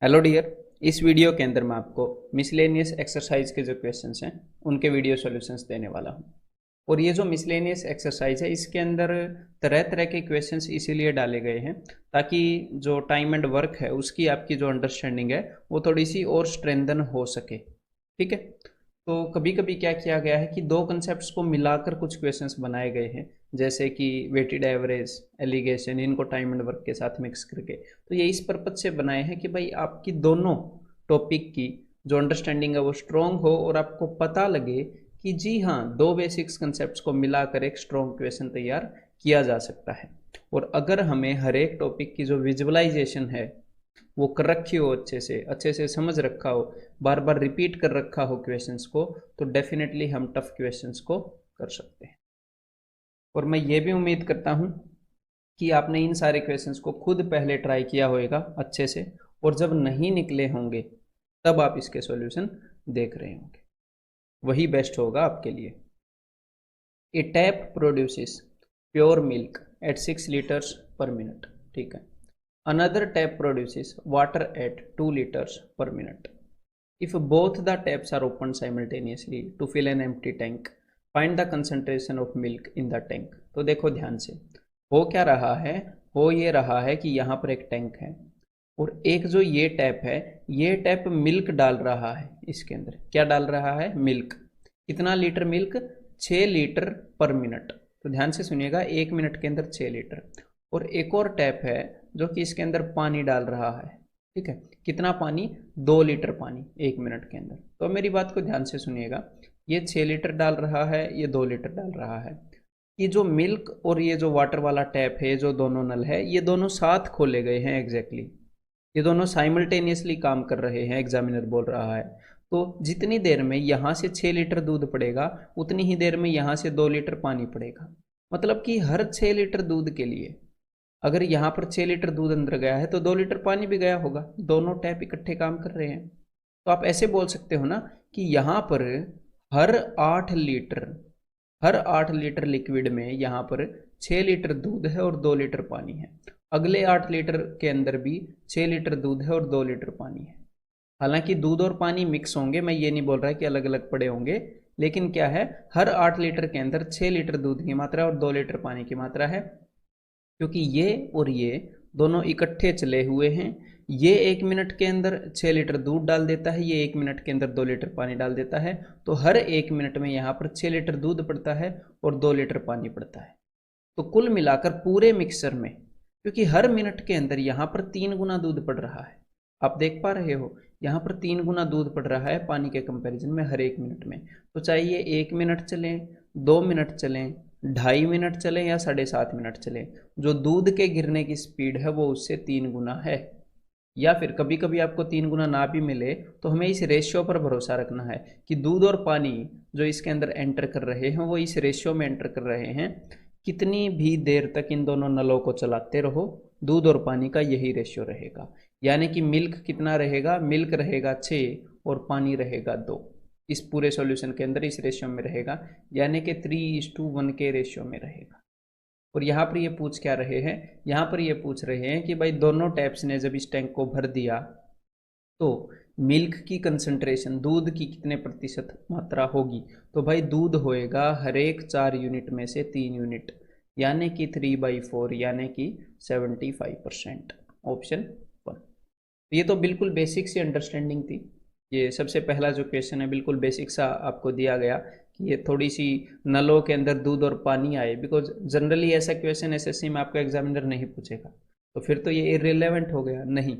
Hello dear. इस video के अंदर मैं आपको मिसलेनियस एक्सरसाइज के जो क्वेश्चंस हैं उनके वीडियो सॉल्यूशंस देने वाला हूं। और ये जो मिसलेनियस एक्सरसाइज है इसके अंदर तरह तरह के क्वेश्चंस इसीलिए डाले गए हैं ताकि जो टाइम एंड वर्क है उसकी आपकी जो अंडरस्टैंडिंग है वो थोड़ी सी और स्ट्रेंथन हो सके। ठीक है। तो कभी कभी क्या किया गया है कि दो कंसेप्ट को मिलाकर कुछ क्वेश्चंस बनाए गए हैं, जैसे कि वेटेड एवरेज, एलिगेशन, इनको टाइम एंड वर्क के साथ मिक्स करके। तो ये इस पर्पज से बनाए हैं कि भाई आपकी दोनों टॉपिक की जो अंडरस्टैंडिंग है वो स्ट्रॉन्ग हो और आपको पता लगे कि जी हाँ, दो बेसिक्स कंसेप्ट को मिलाकर एक स्ट्रॉन्ग क्वेश्चन तैयार किया जा सकता है। और अगर हमें हर एक टॉपिक की जो विजुअलाइजेशन है वो कर रखी हो, अच्छे से समझ रखा हो, बार बार रिपीट कर रखा हो क्वेश्चंस को, तो डेफिनेटली हम टफ क्वेश्चंस को कर सकते हैं। और मैं ये भी उम्मीद करता हूँ कि आपने इन सारे क्वेश्चंस को खुद पहले ट्राई किया होगा अच्छे से, और जब नहीं निकले होंगे तब आप इसके सॉल्यूशन देख रहे होंगे, वही बेस्ट होगा आपके लिए। A tap produces pure milk at 6 liters per minute। ठीक है। Another tap produces water at 2 liters per minute। If both the taps are opened simultaneously to fill an empty tank, find the concentration of milk in the tank। तो देखो ध्यान से, हो क्या रहा है, हो ये रहा है कि यहाँ पर एक टैंक है और एक जो ये टैप है, ये टैप मिल्क डाल रहा है। इसके अंदर क्या डाल रहा है? मिल्क। कितना लीटर मिल्क? 6 लीटर पर मिनट। तो ध्यान से सुनिएगा, 1 मिनट के अंदर 6 लीटर। और एक और टैप है जो कि इसके अंदर पानी डाल रहा है। ठीक है। कितना पानी? 2 लीटर पानी 1 मिनट के अंदर। तो मेरी बात को ध्यान से सुनिएगा, ये 6 लीटर डाल रहा है, ये 2 लीटर डाल रहा है। ये जो मिल्क और ये जो वाटर वाला टैप है, जो दोनों नल है, ये दोनों साथ खोले गए हैं एग्जैक्टली। ये दोनों साइमल्टेनियसली काम कर रहे हैं, एग्जामिनर बोल रहा है। तो जितनी देर में यहाँ से 6 लीटर दूध पड़ेगा उतनी ही देर में यहाँ से 2 लीटर पानी पड़ेगा। मतलब कि हर 6 लीटर दूध के लिए अगर यहाँ पर 6 लीटर दूध अंदर गया है तो 2 लीटर पानी भी गया होगा। दोनों टैप इकट्ठे काम कर रहे हैं। तो आप ऐसे बोल सकते हो ना कि यहाँ पर हर 8 लीटर हर 8 लीटर लिक्विड में यहाँ पर 6 लीटर दूध है और 2 लीटर पानी है। अगले 8 लीटर के अंदर भी 6 लीटर दूध है और 2 लीटर पानी है। हालांकि दूध और पानी मिक्स होंगे, मैं ये नहीं बोल रहा कि अलग अलग पड़े होंगे, लेकिन क्या है, हर 8 लीटर के अंदर 6 लीटर दूध की मात्रा और 2 लीटर पानी की मात्रा है। क्योंकि ये और ये दोनों इकट्ठे चले हुए हैं। ये 1 मिनट के अंदर 6 लीटर दूध डाल देता है, ये 1 मिनट के अंदर 2 लीटर पानी डाल देता है। तो हर 1 मिनट में यहाँ पर 6 लीटर दूध पड़ता है और 2 लीटर पानी पड़ता है। तो कुल मिलाकर पूरे मिक्सचर में, क्योंकि हर मिनट के अंदर यहाँ पर 3 गुना दूध पड़ रहा है, आप देख पा रहे हो, यहाँ पर 3 गुना दूध पड़ रहा है पानी के कंपैरिजन में हर 1 मिनट में। तो चाहे ये 1 मिनट चले, 2 मिनट चले, 2.5 मिनट चले या 7.5 मिनट चले, जो दूध के गिरने की स्पीड है वो उससे 3 गुना है। या फिर कभी कभी आपको 3 गुना ना भी मिले तो हमें इस रेशियो पर भरोसा रखना है कि दूध और पानी जो इसके अंदर एंटर कर रहे हैं वो इस रेशियो में एंटर कर रहे हैं। कितनी भी देर तक इन दोनों नलों को चलाते रहो, दूध और पानी का यही रेशियो रहेगा। यानी कि मिल्क कितना रहेगा? मिल्क रहेगा 6 और पानी रहेगा 2। इस पूरे सॉल्यूशन के अंदर इस रेशियो में रहेगा, यानी कि 3:1 के रेशियो में रहेगा। और यहाँ पर ये पूछ क्या रहे हैं? यहाँ पर ये पूछ रहे हैं कि भाई दोनों टैप्स ने जब इस टैंक को भर दिया तो मिल्क की कंसंट्रेशन, दूध की कितने प्रतिशत मात्रा होगी? तो भाई दूध होएगा हर एक 4 यूनिट में से 3 यूनिट, यानी कि 3/4, यानी कि 75%। ऑप्शन 1। ये तो बिल्कुल बेसिक सी अंडरस्टैंडिंग थी। ये सबसे पहला जो क्वेश्चन है बिल्कुल बेसिक सा आपको दिया गया कि ये थोड़ी सी नलों के अंदर दूध और पानी आए, बिकॉज जनरली ऐसा क्वेश्चन एसएससी में आपका एग्जामिनर नहीं पूछेगा। तो फिर तो ये इररिलेवेंट हो गया। नहीं,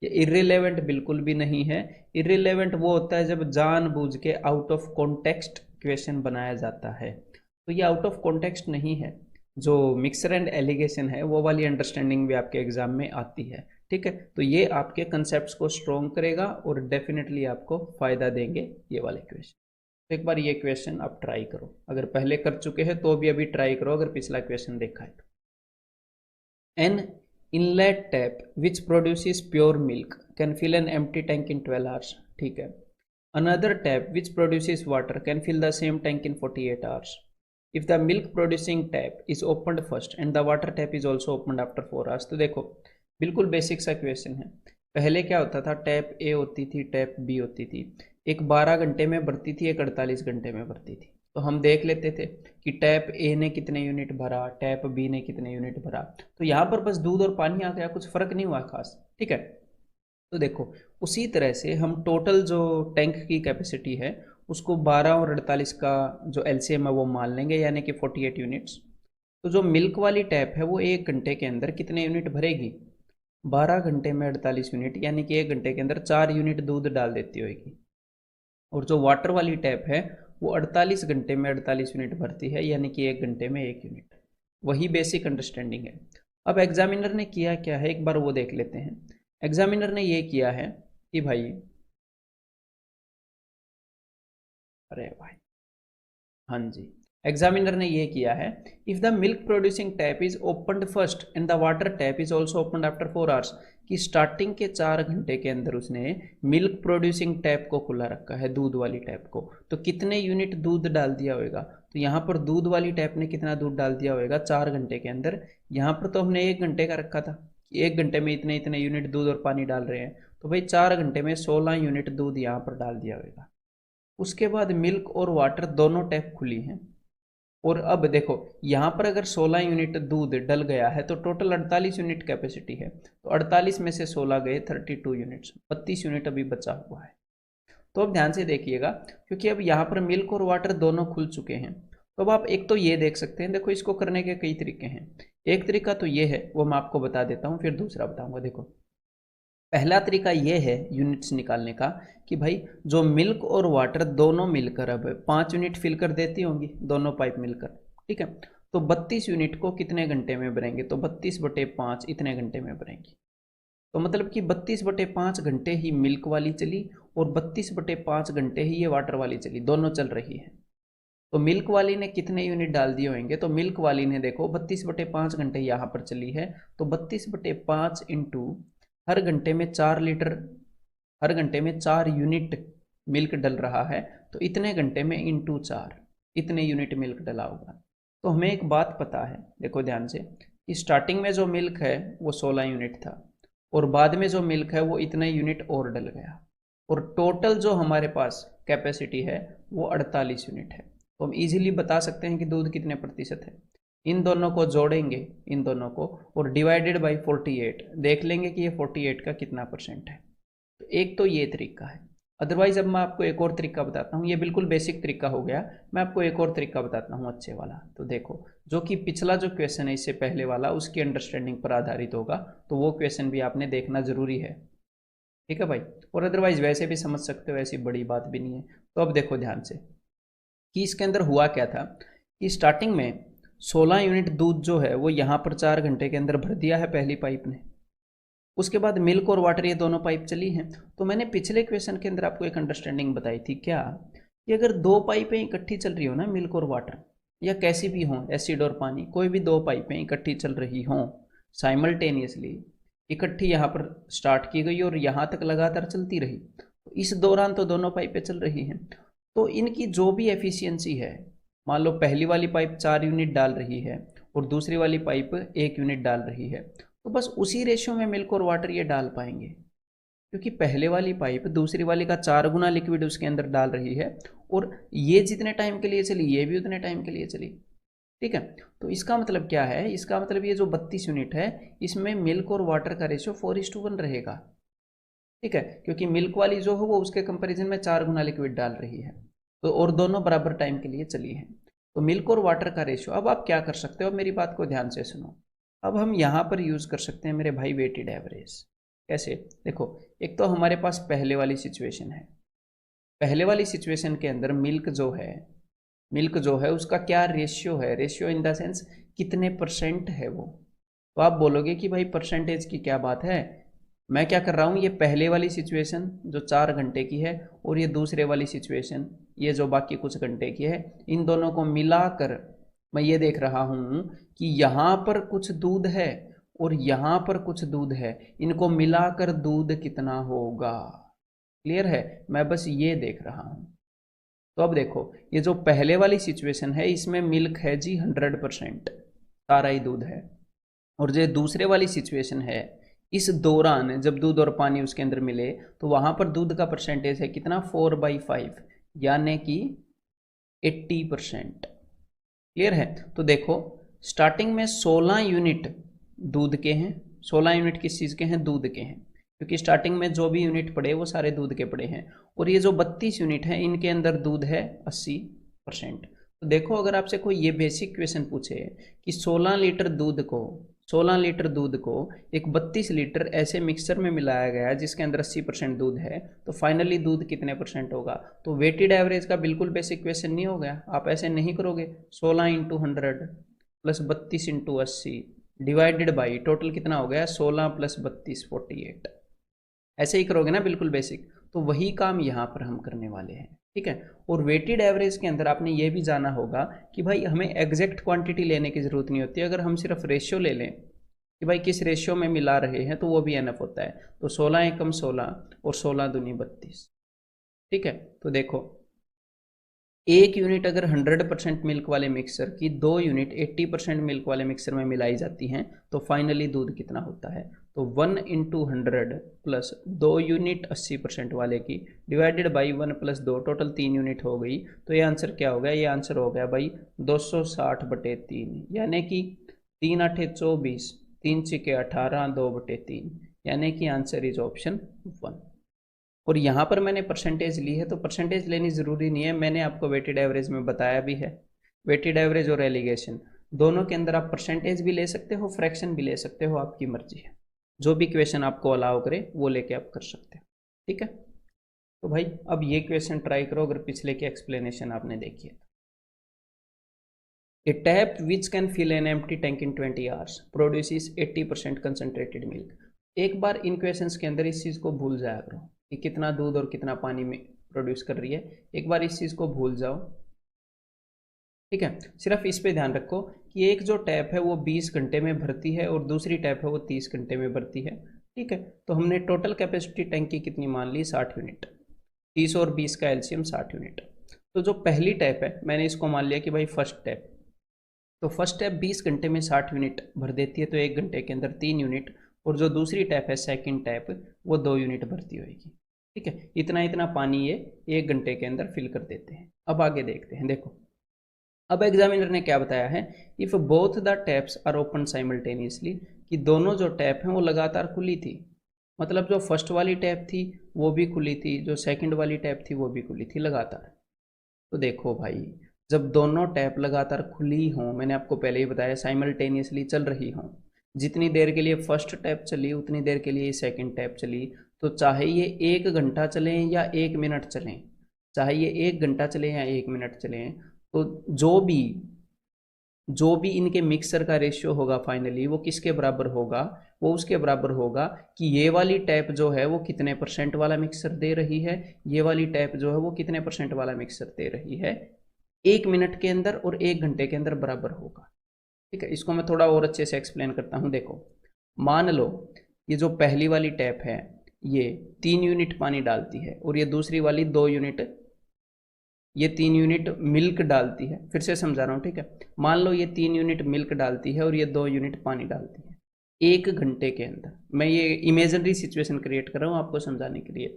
ये इररिलेवेंट बिल्कुल भी नहीं है। इररिलेवेंट वो होता है जब जानबूझ के आउट ऑफ कॉन्टेक्स्ट क्वेश्चन बनाया जाता है। तो ये आउट ऑफ कॉन्टेक्स्ट नहीं है। जो मिक्सर एंड एलिगेशन है वो वाली अंडरस्टैंडिंग भी आपके एग्जाम में आती है। ठीक है। तो ये आपके कंसेप्ट्स को स्ट्रॉन्ग करेगा और डेफिनेटली आपको फायदा देंगे ये वाले क्वेश्चन। तो एक बार ये क्वेश्चन आप ट्राई करो, अगर पहले कर चुके हैं तो भी अभी ट्राई करो, अगर पिछला क्वेश्चन देखा है तो। An inlet tap which produces pure milk can fill an empty tank in 12 hours। ठीक है। Another tap which produces water can fill the same tank in 48 hours। If the milk producing tap is opened first and the water tap is also opened after 4 hours। तो देखो बिल्कुल basic सा question है। पहले क्या होता था, tap ए होती थी, टैप बी होती थी, एक 12 घंटे में भरती थी, एक 48 घंटे में भरती थी। तो हम देख लेते थे कि टैप ए ने कितने यूनिट भरा, टैप बी ने कितने यूनिट भरा। तो यहाँ पर बस दूध और पानी आ गया, कुछ फर्क नहीं हुआ खास, ठीक है। तो देखो उसी तरह से हम टोटल जो टैंक की कैपेसिटी है उसको 12 और 48 का जो एलसीएम है वो मान लेंगे, यानी कि 48 यूनिट्स। तो जो मिल्क वाली टैप है वो 1 घंटे के अंदर कितने यूनिट भरेगी, 12 घंटे में 48 यूनिट, यानी कि 1 घंटे के अंदर 4 यूनिट दूध डाल देती होगी। और जो वाटर वाली टैप है वो 48 घंटे में 48 यूनिट भरती है, यानी कि 1 घंटे में 1 यूनिट। वही बेसिक अंडरस्टैंडिंग है। अब एग्जामिनर ने किया क्या है, एक बार वो देख लेते हैं। एग्जामिनर ने ये किया है कि भाई, अरे भाई, हाँ जी, एग्जामिनर ने ये किया है, if the milk producing tap is opened first and the water tap is also opened after 4 hours, कि स्टार्टिंग के 4 घंटे के अंदर उसने मिल्क प्रोड्यूसिंग टैप को खुला रखा है, दूध वाली टैप को, तो कितने यूनिट दूध डाल दिया होगा। तो यहाँ पर दूध वाली टैप ने कितना दूध डाल दिया होगा 4 घंटे के अंदर। यहाँ पर तो हमने 1 घंटे का रखा था कि 1 घंटे में इतने इतने यूनिट दूध और पानी डाल रहे हैं, तो भाई 4 घंटे में 16 यूनिट दूध यहाँ पर डाल दिया होगा। उसके बाद मिल्क और वाटर दोनों टैप खुली हैं, और अब देखो यहाँ पर अगर 16 यूनिट दूध डल गया है तो टोटल 48 यूनिट कैपेसिटी है, तो 48 में से 16 गए 32 यूनिट्स, 32 यूनिट अभी बचा हुआ है। तो अब ध्यान से देखिएगा, क्योंकि अब यहाँ पर मिल्क और वाटर दोनों खुल चुके हैं। तो अब आप एक तो ये देख सकते हैं, देखो इसको करने के कई तरीके हैं। एक तरीका तो ये है, वो मैं आपको बता देता हूँ, फिर दूसरा बताऊंगा। देखो पहला तरीका ये है यूनिट्स निकालने का कि भाई जो मिल्क और वाटर दोनों मिलकर अब 5 यूनिट फिल कर देती होंगी, दोनों पाइप मिलकर, ठीक है। तो 32 यूनिट को कितने घंटे में भरेंगे, तो 32/5 इतने घंटे में भरेंगे। तो मतलब कि 32/5 घंटे ही मिल्क वाली चली और 32/5 घंटे ही ये वाटर वाली चली, दोनों चल रही है। तो मिल्क वाली ने कितने यूनिट डाल दिए होंगे, तो मिल्क वाली ने देखो 32/5 घंटे यहाँ पर चली है, तो 32/5 इंटू हर घंटे में 4 लीटर, हर घंटे में 4 यूनिट मिल्क डल रहा है, तो इतने घंटे में इंटू 4 इतने यूनिट मिल्क डला होगा। तो हमें एक बात पता है, देखो ध्यान से, कि स्टार्टिंग में जो मिल्क है वो 16 यूनिट था, और बाद में जो मिल्क है वो इतने यूनिट और डल गया, और टोटल जो हमारे पास कैपेसिटी है वो 48 यूनिट है। तो हम इजीली बता सकते हैं कि दूध कितने प्रतिशत है। इन दोनों को जोड़ेंगे, इन दोनों को, और डिवाइडेड बाई 48, देख लेंगे कि ये 48 का कितना परसेंट है। तो एक तो ये तरीका है। अदरवाइज अब मैं आपको एक और तरीका बताता हूँ, ये बिल्कुल बेसिक तरीका हो गया, मैं आपको एक और तरीका बताता हूँ अच्छे वाला। तो देखो जो कि पिछला जो क्वेश्चन है इससे पहले वाला, उसकी अंडरस्टैंडिंग पर आधारित होगा, तो वो क्वेश्चन भी आपने देखना जरूरी है, ठीक है भाई। और अदरवाइज वैसे भी समझ सकते हो, ऐसी बड़ी बात भी नहीं है। तो अब देखो ध्यान से कि इसके अंदर हुआ क्या था, कि स्टार्टिंग में 16 यूनिट दूध जो है वो यहाँ पर 4 घंटे के अंदर भर दिया है पहली पाइप ने। उसके बाद मिल्क और वाटर ये दोनों पाइप चली हैं। तो मैंने पिछले क्वेश्चन के अंदर आपको एक अंडरस्टैंडिंग बताई थी क्या, कि अगर 2 पाइपें इकट्ठी चल रही हो ना, मिल्क और वाटर, या कैसी भी हों, एसिड और पानी, कोई भी 2 पाइपें इकट्ठी चल रही हों साइमल्टेनियसली, इकट्ठी यहाँ पर स्टार्ट की गई और यहाँ तक लगातार चलती रही, तो इस दौरान तो दोनों पाइपें चल रही हैं, तो इनकी जो भी एफिशिएंसी है, मान लो पहली वाली पाइप 4 यूनिट डाल रही है और दूसरी वाली पाइप 1 यूनिट डाल रही है, तो बस उसी रेशियो में मिल्क और वाटर ये डाल पाएंगे, क्योंकि पहले वाली पाइप दूसरी वाली का 4 गुना लिक्विड उसके अंदर डाल रही है, और ये जितने टाइम के लिए चली ये भी उतने टाइम के लिए चली, ठीक है। तो इसका मतलब क्या है, इसका मतलब ये जो 32 यूनिट है इसमें मिल्क और वाटर का रेशियो 4:1 रहेगा, ठीक है, क्योंकि मिल्क वाली जो है वो उसके कंपैरिजन में 4 गुना लिक्विड डाल रही है, तो और दोनों बराबर टाइम के लिए चली है। तो मिल्क और वाटर का रेशियो, अब आप क्या कर सकते हो, मेरी बात को ध्यान से सुनो। अब हम यहाँ पर यूज़ कर सकते हैं मेरे भाई वेटेड एवरेज। कैसे, देखो एक तो हमारे पास पहले वाली सिचुएशन है, पहले वाली सिचुएशन के अंदर मिल्क जो है उसका क्या रेशियो है, रेशियो इन द सेंस कितने परसेंट है वो। तो आप बोलोगे कि भाई परसेंटेज की क्या बात है, मैं क्या कर रहा हूँ, ये पहले वाली सिचुएशन जो 4 घंटे की है और ये दूसरे वाली सिचुएशन ये जो बाकी कुछ घंटे की है, इन दोनों को मिलाकर मैं ये देख रहा हूँ कि यहाँ पर कुछ दूध है और यहाँ पर कुछ दूध है, इनको मिलाकर दूध कितना होगा। क्लियर है, मैं बस ये देख रहा हूँ। तो अब देखो ये जो पहले वाली सिचुएशन है इसमें मिल्क है जी 100%, सारा ही दूध है, और जो दूसरे वाली सिचुएशन है इस दौरान जब दूध और पानी उसके अंदर मिले तो वहां पर दूध का परसेंटेज है कितना 4/5, यानी कि 80%। क्लियर है? तो देखो स्टार्टिंग में 16 यूनिट दूध के हैं। 16 यूनिट किस चीज़ के हैं? दूध के हैं, क्योंकि स्टार्टिंग में जो भी यूनिट पड़े वो सारे दूध के पड़े हैं। और ये जो 32 यूनिट है इनके अंदर दूध है 80%। तो देखो अगर आपसे कोई ये बेसिक क्वेश्चन पूछे कि 16 लीटर दूध को एक 32 लीटर ऐसे मिक्सचर में मिलाया गया जिसके अंदर 80% दूध है, तो फाइनली दूध कितने परसेंट होगा? तो वेटेड एवरेज का बिल्कुल बेसिक क्वेश्चन नहीं हो गया? आप ऐसे नहीं करोगे। 16 into 100 plus 32 into 80 divided by total कितना हो गया? 16 प्लस 32 48। ऐसे ही करोगे ना बिल्कुल बेसिक। तो वही काम यहाँ पर हम करने वाले हैं, ठीक है। और वेटेड एवरेज के अंदर आपने ये भी जाना होगा कि भाई हमें एग्जैक्ट क्वांटिटी लेने की ज़रूरत नहीं होती। अगर हम सिर्फ रेशियो ले लें कि भाई किस रेशियो में मिला रहे हैं तो वो भी एनफ होता है। तो 16 एकम 16 और 16 दूनी 32, ठीक है। तो देखो एक यूनिट अगर 100% मिल्क वाले मिक्सर की 2 यूनिट 80% मिल्क वाले मिक्सर में मिलाई जाती हैं तो फाइनली दूध कितना होता है? तो 1 इंटू 100 प्लस 2 यूनिट 80% वाले की divided by 1 plus 2, total 3 unit हो गई। तो ये आंसर क्या हो गया? ये आंसर हो गया भाई 260/3, यानी कि 3 8 24, 3 6 18, 2/3, यानी कि आंसर इज ऑप्शन 1। और यहाँ पर मैंने परसेंटेज ली है, तो परसेंटेज लेनी ज़रूरी नहीं है, मैंने आपको वेटेड एवरेज में बताया भी है। वेटेड एवरेज और एलिगेशन दोनों के अंदर आप परसेंटेज भी ले सकते हो, फ्रैक्शन भी ले सकते हो, आपकी मर्जी है। जो भी क्वेश्चन आपको अलाउ करे वो लेके आप कर सकते हो, ठीक है। तो भाई अब ये क्वेश्चन ट्राई करो अगर पिछले की एक्सप्लेनेशन आपने देखी है। A tap which can fill an empty tank in 20 hours produces 80% concentrated milk. एक बार इन क्वेश्चंस के अंदर इस चीज़ को भूल जाया करो कि कितना दूध और कितना पानी में प्रोड्यूस कर रही है। एक बार इस चीज़ को भूल जाओ, ठीक है। सिर्फ इस पे ध्यान रखो कि एक जो टैप है वो 20 घंटे में भरती है और दूसरी टैप है वो 30 घंटे में भरती है, ठीक है। तो हमने टोटल कैपेसिटी टैंक की कितनी मान ली? 60 यूनिट। 30 और 20 का एलसीएम 60 यूनिट। तो जो पहली टैप है मैंने इसको मान लिया कि भाई फर्स्ट टैप, तो फर्स्ट टैप 20 घंटे में 60 यूनिट भर देती है, तो 1 घंटे के अंदर 3 यूनिट। और जो दूसरी टैप है सेकंड टैप, वो 2 यूनिट भरती होगी, ठीक है। इतना इतना पानी ये 1 घंटे के अंदर फिल कर देते हैं। अब आगे देखते हैं। देखो अब एग्जामिनर ने क्या बताया है, if both the taps are open simultaneously, कि दोनों जो टैप हैं वो लगातार खुली थी। मतलब जो फर्स्ट वाली टैप थी वो भी खुली थी, जो सेकंड वाली टैप थी वो भी खुली थी लगातार। तो देखो भाई जब दोनों टैप लगातार खुली हों, मैंने आपको पहले ही बताया साइमल्टेनियसली चल रही हों, जितनी देर के लिए फर्स्ट टैप चली उतनी देर के लिए सेकंड टैप चली, तो चाहे ये 1 घंटा चलें या 1 मिनट चलें, चाहे ये 1 घंटा चलें या 1 मिनट चलें, तो जो भी इनके मिक्सर का रेशियो होगा फाइनली वो किसके बराबर होगा? वो उसके बराबर होगा कि ये वाली टैप जो है वो कितने परसेंट वाला मिक्सर दे रही है, ये वाली टैप जो है वो कितने परसेंट वाला मिक्सर दे रही है, 1 मिनट के अंदर और 1 घंटे के अंदर बराबर होगा, ठीक है। इसको मैं थोड़ा और अच्छे से एक्सप्लेन करता हूँ। देखो मान लो ये जो पहली वाली टैप है ये 3 यूनिट पानी डालती है और ये दूसरी वाली 2 यूनिट, ये 3 यूनिट मिल्क डालती है। फिर से समझा रहा हूँ, ठीक है। मान लो ये 3 यूनिट मिल्क डालती है और ये 2 यूनिट पानी डालती है 1 घंटे के अंदर। मैं ये इमेजिनरी सिचुएशन क्रिएट कर रहा हूँ आपको समझाने के लिए।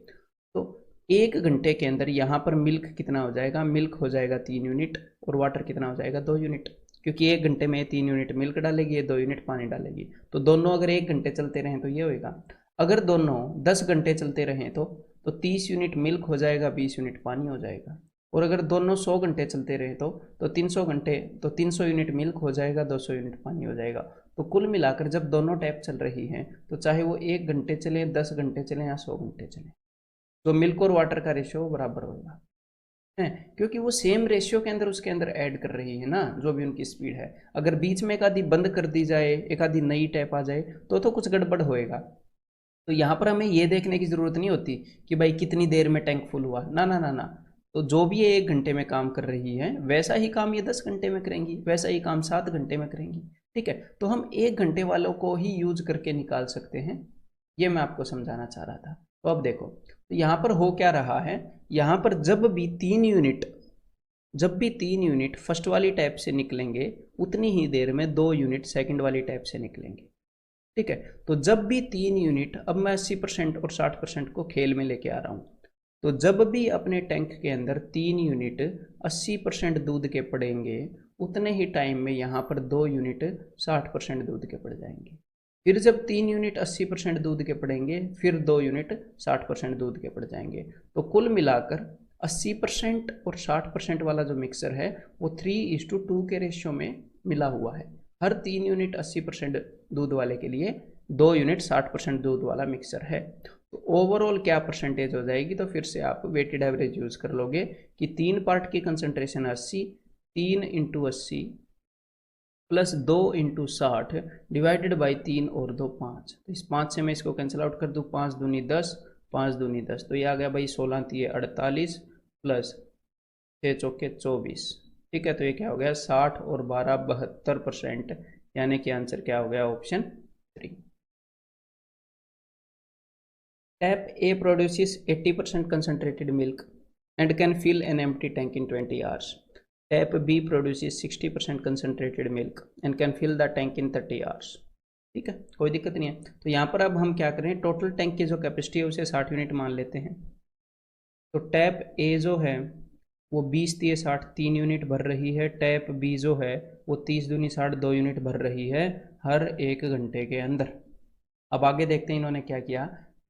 तो 1 घंटे के अंदर यहाँ पर मिल्क कितना हो जाएगा? मिल्क हो जाएगा 3 यूनिट और वाटर कितना हो जाएगा? 2 यूनिट, क्योंकि 1 घंटे में 3 यूनिट मिल्क डालेगी, ये 2 यूनिट पानी डालेगी। तो दोनों अगर 1 घंटे चलते रहें तो ये होएगा। अगर दोनों 10 घंटे चलते रहें तो 30 यूनिट मिल्क हो जाएगा, 20 यूनिट पानी हो जाएगा। और अगर दोनों 100 घंटे चलते रहे तो 300 घंटे, तो 300 यूनिट मिल्क हो जाएगा, 200 यूनिट पानी हो जाएगा। तो कुल मिलाकर जब दोनों टैप चल रही हैं तो चाहे वो 1 घंटे चले, 10 घंटे चले या 100 घंटे चले, तो मिल्क और वाटर का रेशियो बराबर होगा, है, क्योंकि वो सेम रेशियो के अंदर उसके अंदर ऐड कर रही है ना, जो भी उनकी स्पीड है। अगर बीच में एक आधी बंद कर दी जाए, एक आधी नई टैप आ जाए तो कुछ गड़बड़ होएगा। तो यहाँ पर हमें ये देखने की ज़रूरत नहीं होती कि भाई कितनी देर में टैंक फुल हुआ, ना ना ना ना। तो जो भी ये 1 घंटे में काम कर रही है वैसा ही काम ये 10 घंटे में करेंगी, वैसा ही काम 7 घंटे में करेंगी, ठीक है। तो हम 1 घंटे वालों को ही यूज करके निकाल सकते हैं, ये मैं आपको समझाना चाह रहा था। तो अब देखो तो यहाँ पर हो क्या रहा है, यहाँ पर जब भी 3 यूनिट फर्स्ट वाली टैप से निकलेंगे उतनी ही देर में 2 यूनिट सेकंड वाली टैप से निकलेंगे, ठीक है। तो जब भी 3 यूनिट, अब मैं 80% और 60% को खेल में लेके आ रहा हूँ, तो जब भी अपने टैंक के अंदर 3 यूनिट 80% दूध के पड़ेंगे, उतने ही टाइम में यहाँ पर 2 यूनिट 60% दूध के पड़ जाएंगे। फिर जब 3 यूनिट 80% दूध के पड़ेंगे, फिर 2 यूनिट 60% दूध के पड़ जाएंगे। तो कुल मिलाकर 80% और 60% वाला जो मिक्सर है वो 3:2 के रेशियो में मिला हुआ है। हर 3 यूनिट 80% दूध वाले के लिए 2 यूनिट 60% दूध वाला मिक्सर है। तो ओवरऑल क्या परसेंटेज हो जाएगी, तो फिर से आप वेटेड एवरेज यूज कर लोगे कि 3 पार्ट की कंसंट्रेशन 80, 3 × 80 प्लस 2 × 60 डिवाइडेड बाई 3 और 2 5। तो इस 5 से मैं इसको कैंसिल आउट कर दूँ, 5 दूनी 10, 5 दूनी 10, तो ये आ गया भाई 16 × 48 प्लस 6 चौके 24। ठीक है, तो ये क्या हो गया 60 और 12 72%, यानी कि आंसर क्या हो गया option 3। Tap A produces 80% concentrated milk and can fill an empty tank in 20 hours. Tap B produces 60% concentrated milk and can fill the tank in 30 hours. ठीक है, कोई दिक्कत नहीं है। तो यहाँ पर अब हम क्या करें, टोटल टैंक की जो कैपेसिटी है उसे 60 यूनिट मान लेते हैं। तो टैप ए जो है वो 20 × 60 3 यूनिट भर रही है। टैप बी जो है वो 30 दूनी 60 2 यूनिट भर रही है हर 1 घंटे के अंदर। अब आगे देखते हैं इन्होंने क्या किया।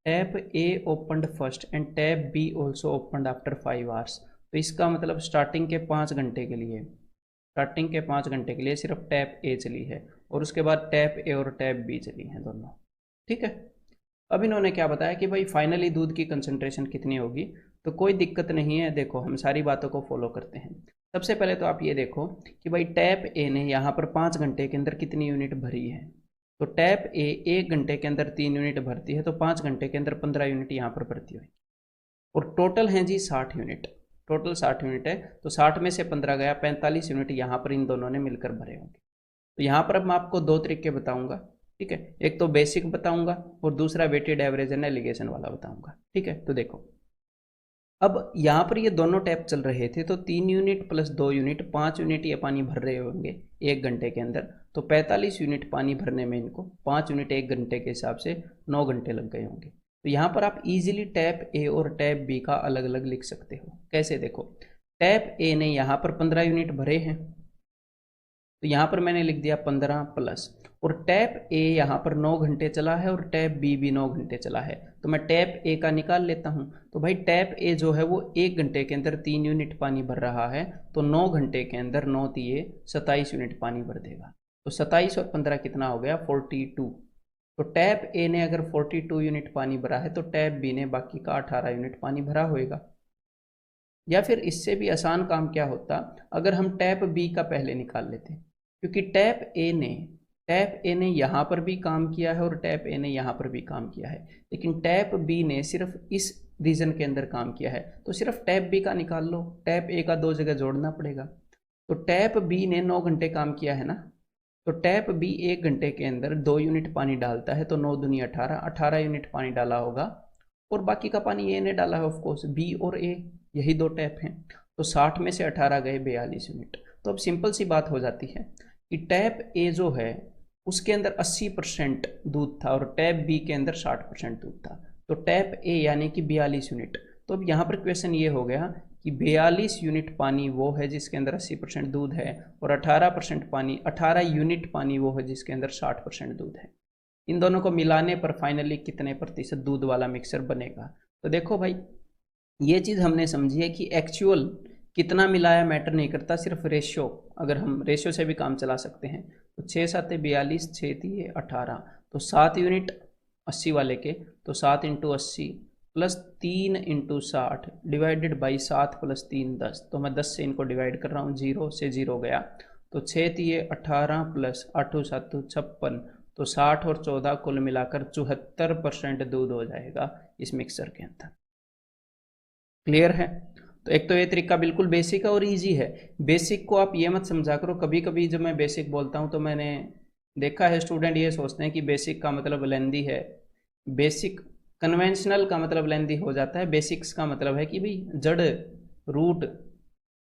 Tap A opened first and tap B also opened after 5 hours. तो इसका मतलब स्टार्टिंग के 5 घंटे के लिए सिर्फ टैप ए चली है और उसके बाद टैप ए और टैप बी चली हैं दोनों। ठीक है, अब इन्होंने क्या बताया कि भाई फाइनली दूध की कंसंट्रेशन कितनी होगी। तो कोई दिक्कत नहीं है, देखो हम सारी बातों को फॉलो करते हैं। सबसे पहले तो आप ये देखो कि भाई टैप ए ने यहाँ पर 5 घंटे के अंदर कितनी यूनिट भरी है। तो टैप ए 1 घंटे के अंदर 3 यूनिट भरती है, तो 5 घंटे के अंदर 15 यूनिट यहाँ पर भरती हुई। और टोटल हैं जी 60 यूनिट, टोटल 60 यूनिट है। तो 60 में से 15 गया, 45 यूनिट यहाँ पर इन दोनों ने मिलकर भरे होंगे। तो यहाँ पर अब मैं आपको 2 तरीके बताऊंगा। ठीक है, एक तो बेसिक बताऊंगा और दूसरा वेटेड एवरेज एंड एलिगेशन वाला बताऊंगा। ठीक है, तो देखो अब यहाँ पर ये दोनों टैप चल रहे थे, तो 3 यूनिट प्लस 2 यूनिट 5 यूनिट ये पानी भर रहे होंगे 1 घंटे के अंदर। तो 45 यूनिट पानी भरने में इनको 5 यूनिट 1 घंटे के हिसाब से 9 घंटे लग गए होंगे। तो यहाँ पर आप इजीली टैप ए और टैप बी का अलग अलग लिख सकते हो। कैसे, देखो टैप ए ने यहाँ पर 15 यूनिट भरे हैं, तो यहाँ पर मैंने लिख दिया 15 प्लस, और टैप ए यहाँ पर 9 घंटे चला है और टैप बी भी 9 घंटे चला है। तो मैं टैप ए का निकाल लेता हूँ। तो भाई टैप ए जो है वो 1 घंटे के अंदर 3 यूनिट पानी भर रहा है, तो 9 घंटे के अंदर 9 × 27 यूनिट पानी भर देगा। तो 27 और 15 कितना हो गया 42। तो टैप ए ने अगर 42 यूनिट पानी भरा है तो टैप बी ने बाकी का 18 यूनिट पानी भरा होगा। या फिर इससे भी आसान काम क्या होता, अगर हम टैप बी का पहले निकाल लेते, क्योंकि टैप ए ने यहाँ पर भी काम किया है और टैप ए ने यहाँ पर भी काम किया है, लेकिन टैप बी ने सिर्फ इस रीजन के अंदर काम किया है। तो सिर्फ टैप बी का निकाल लो, टैप ए का 2 जगह जोड़ना पड़ेगा। तो टैप बी ने 9 घंटे काम किया है ना, तो टैप बी 1 घंटे के अंदर 2 यूनिट पानी डालता है, तो 9 दूनी 18 यूनिट पानी डाला होगा, और बाकी का पानी ए ने डाला है ऑफकोर्स, बी और ए यही 2 टैप हैं। तो 60 में से 18 गए 42 यूनिट। तो अब सिंपल सी बात हो जाती है कि टैप ए जो है उसके अंदर 80% दूध था और टैप बी के अंदर 60% दूध था। तो टैप ए यानी कि 42 यूनिट। तो अब यहाँ पर क्वेश्चन ये हो गया कि 42 यूनिट पानी वो है जिसके अंदर 80% दूध है, और 18 यूनिट पानी वो है जिसके अंदर 60% दूध है। इन दोनों को मिलाने पर फाइनली कितने प्रतिशत दूध वाला मिक्सर बनेगा। तो देखो भाई ये चीज़ हमने समझी है कि एक्चुअल कितना मिलाया मैटर नहीं करता, सिर्फ रेशियो। अगर हम रेशियो से भी काम चला सकते हैं, तो 6 × 7 = 42, 6 × 18, तो 7 यूनिट 80 वाले के, तो 7 × 80 प्लस 3 × 60 डिवाइडेड बाई 7 प्लस 3 10। तो मैं 10 से इनको डिवाइड कर रहा हूँ, 0 से 0 गया, तो 6 × 18 प्लस 8 × 7 = 56, तो 60 और 14 कुल मिलाकर 74% दूध हो जाएगा इस मिक्सर के अंदर। क्लियर है। तो एक तो ये तरीका बिल्कुल बेसिक है और इजी है। बेसिक को आप ये मत समझा करो, कभी कभी जब मैं बेसिक बोलता हूँ तो मैंने देखा है स्टूडेंट ये सोचते हैं कि बेसिक का मतलब लेंदी है, बेसिक कन्वेंशनल का मतलब लेंदी हो जाता है। बेसिक्स का मतलब है कि भाई जड़ रूट,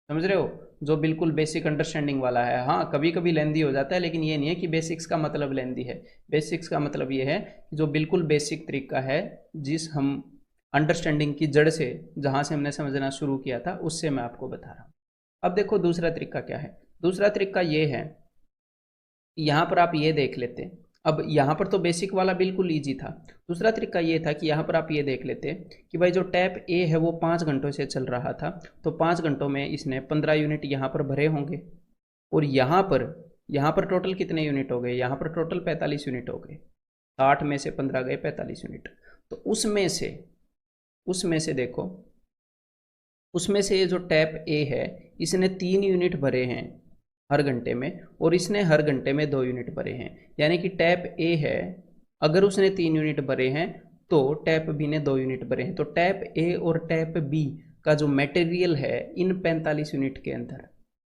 समझ रहे हो, जो बिल्कुल बेसिक अंडरस्टैंडिंग वाला है। हाँ, कभी कभी लेंदी हो जाता है, लेकिन ये नहीं है कि बेसिक्स का मतलब लेंदी है। बेसिक्स का मतलब ये है जो बिल्कुल बेसिक तरीका है, जिस हम अंडरस्टैंडिंग की जड़ से, जहाँ से हमने समझना शुरू किया था, उससे मैं आपको बता रहा हूँ। अब देखो दूसरा तरीका क्या है। दूसरा तरीका ये है, यहाँ पर आप ये देख लेते। अब यहाँ पर तो बेसिक वाला बिल्कुल ईजी था। दूसरा तरीका ये था कि यहाँ पर आप ये देख लेते कि भाई जो टैप ए है वो 5 घंटों से चल रहा था, तो 5 घंटों में इसने 15 यूनिट यहाँ पर भरे होंगे, और यहाँ पर टोटल कितने यूनिट हो गए, यहाँ पर टोटल 45 यूनिट हो गए। 60 में से 15 गए 45 यूनिट। तो उसमें से देखो, उसमें से ये जो टैप ए है इसने 3 यूनिट भरे हैं हर घंटे में, और इसने हर घंटे में 2 यूनिट भरे हैं। यानी कि टैप ए है, अगर उसने 3 यूनिट भरे हैं तो टैप बी ने 2 यूनिट भरे हैं। तो टैप ए और टैप बी का जो मटेरियल है इन 45 यूनिट के अंदर,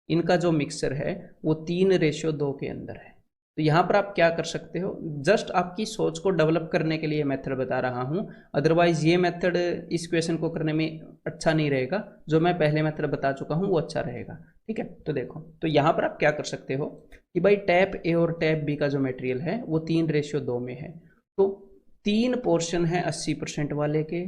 इनका जो मिक्सचर है वो 3:2 के अंदर है। तो यहाँ पर आप क्या कर सकते हो, जस्ट आपकी सोच को डेवलप करने के लिए मेथड बता रहा हूँ। अदरवाइज ये मेथड इस क्वेश्चन को करने में अच्छा नहीं रहेगा, जो मैं पहले मेथड बता चुका हूँ वो अच्छा रहेगा। ठीक है, तो देखो, तो यहाँ पर आप क्या कर सकते हो कि भाई टैप ए और टैप बी का जो मटेरियल है वो 3:2 में है। तो 3 पोर्शन है 80% वाले के,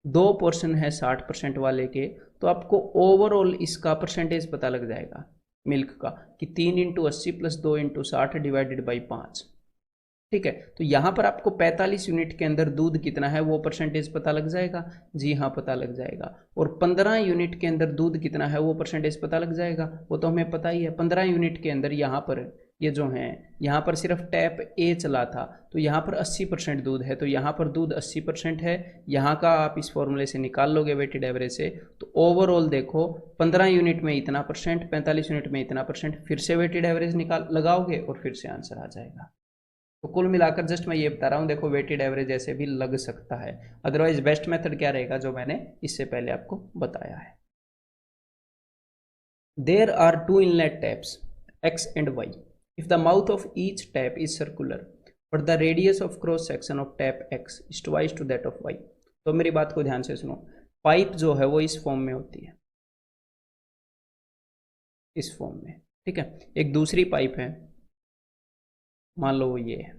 2 पोर्शन है 60% वाले के। तो आपको ओवरऑल इसका परसेंटेज पता लग जाएगा मिल्क का, कि 3 × 80 + 2 × 60 डिवाइडेड बाई 5। ठीक है, तो यहाँ पर आपको 45 यूनिट के अंदर दूध कितना है वो परसेंटेज पता लग जाएगा। जी हाँ, पता लग जाएगा। और 15 यूनिट के अंदर दूध कितना है वो परसेंटेज पता लग जाएगा, वो तो हमें पता ही है। 15 यूनिट के अंदर यहाँ पर ये जो है, यहाँ पर सिर्फ टैप ए चला था, तो यहाँ पर 80% दूध है, तो यहाँ पर दूध 80% है। यहाँ का आप इस फॉर्मूले से निकाल लोगे वेटेड एवरेज से, तो ओवरऑल देखो 15 यूनिट में इतना परसेंट, 45 यूनिट में इतना परसेंट, फिर से वेटेड एवरेज निकाल लगाओगे और फिर से आंसर आ जाएगा। तो कुल मिलाकर जस्ट मैं ये बता रहा हूँ, देखो वेटेड एवरेज ऐसे भी लग सकता है। अदरवाइज बेस्ट मेथड क्या रहेगा, जो मैंने इससे पहले आपको बताया है। There are 2 inlet taps X and Y. If the mouth of each tap is circular, but the radius of cross section of tap X is twice to that of Y. तो मेरी बात को ध्यान से सुनो। पाइप जो है वो इस फॉर्म में होती है, इस फॉर्म में। ठीक है, एक दूसरी पाइप है, मान लो वो ये है।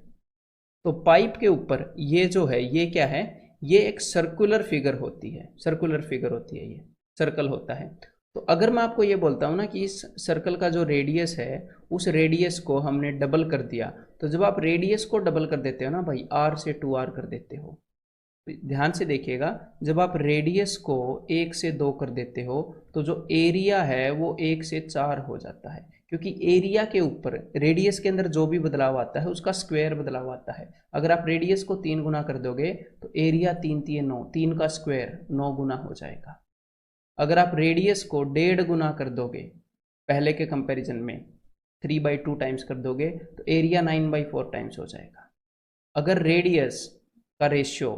तो पाइप के ऊपर ये जो है ये क्या है, ये एक सर्कुलर फिगर होती है, सर्कुलर फिगर होती है, ये सर्कल होता है। तो अगर मैं आपको ये बोलता हूँ ना कि इस सर्कल का जो रेडियस है उस रेडियस को हमने डबल कर दिया, तो जब आप रेडियस को डबल कर देते हो ना भाई, r से 2r कर देते हो, ध्यान से देखिएगा, जब आप रेडियस को 1 से 2 कर देते हो तो जो एरिया है वो 1 से 4 हो जाता है, क्योंकि एरिया के ऊपर रेडियस के अंदर जो भी बदलाव आता है उसका स्क्वायर बदलाव आता है। अगर आप रेडियस को 3 गुना कर दोगे तो एरिया 3 × 3 = 9, 3 का स्क्वायर 9 गुना हो जाएगा। अगर आप रेडियस को 1.5 गुना कर दोगे, पहले के कंपैरिजन में 3/2 टाइम्स कर दोगे, तो एरिया 9/4 टाइम्स हो जाएगा। अगर रेडियस का रेशियो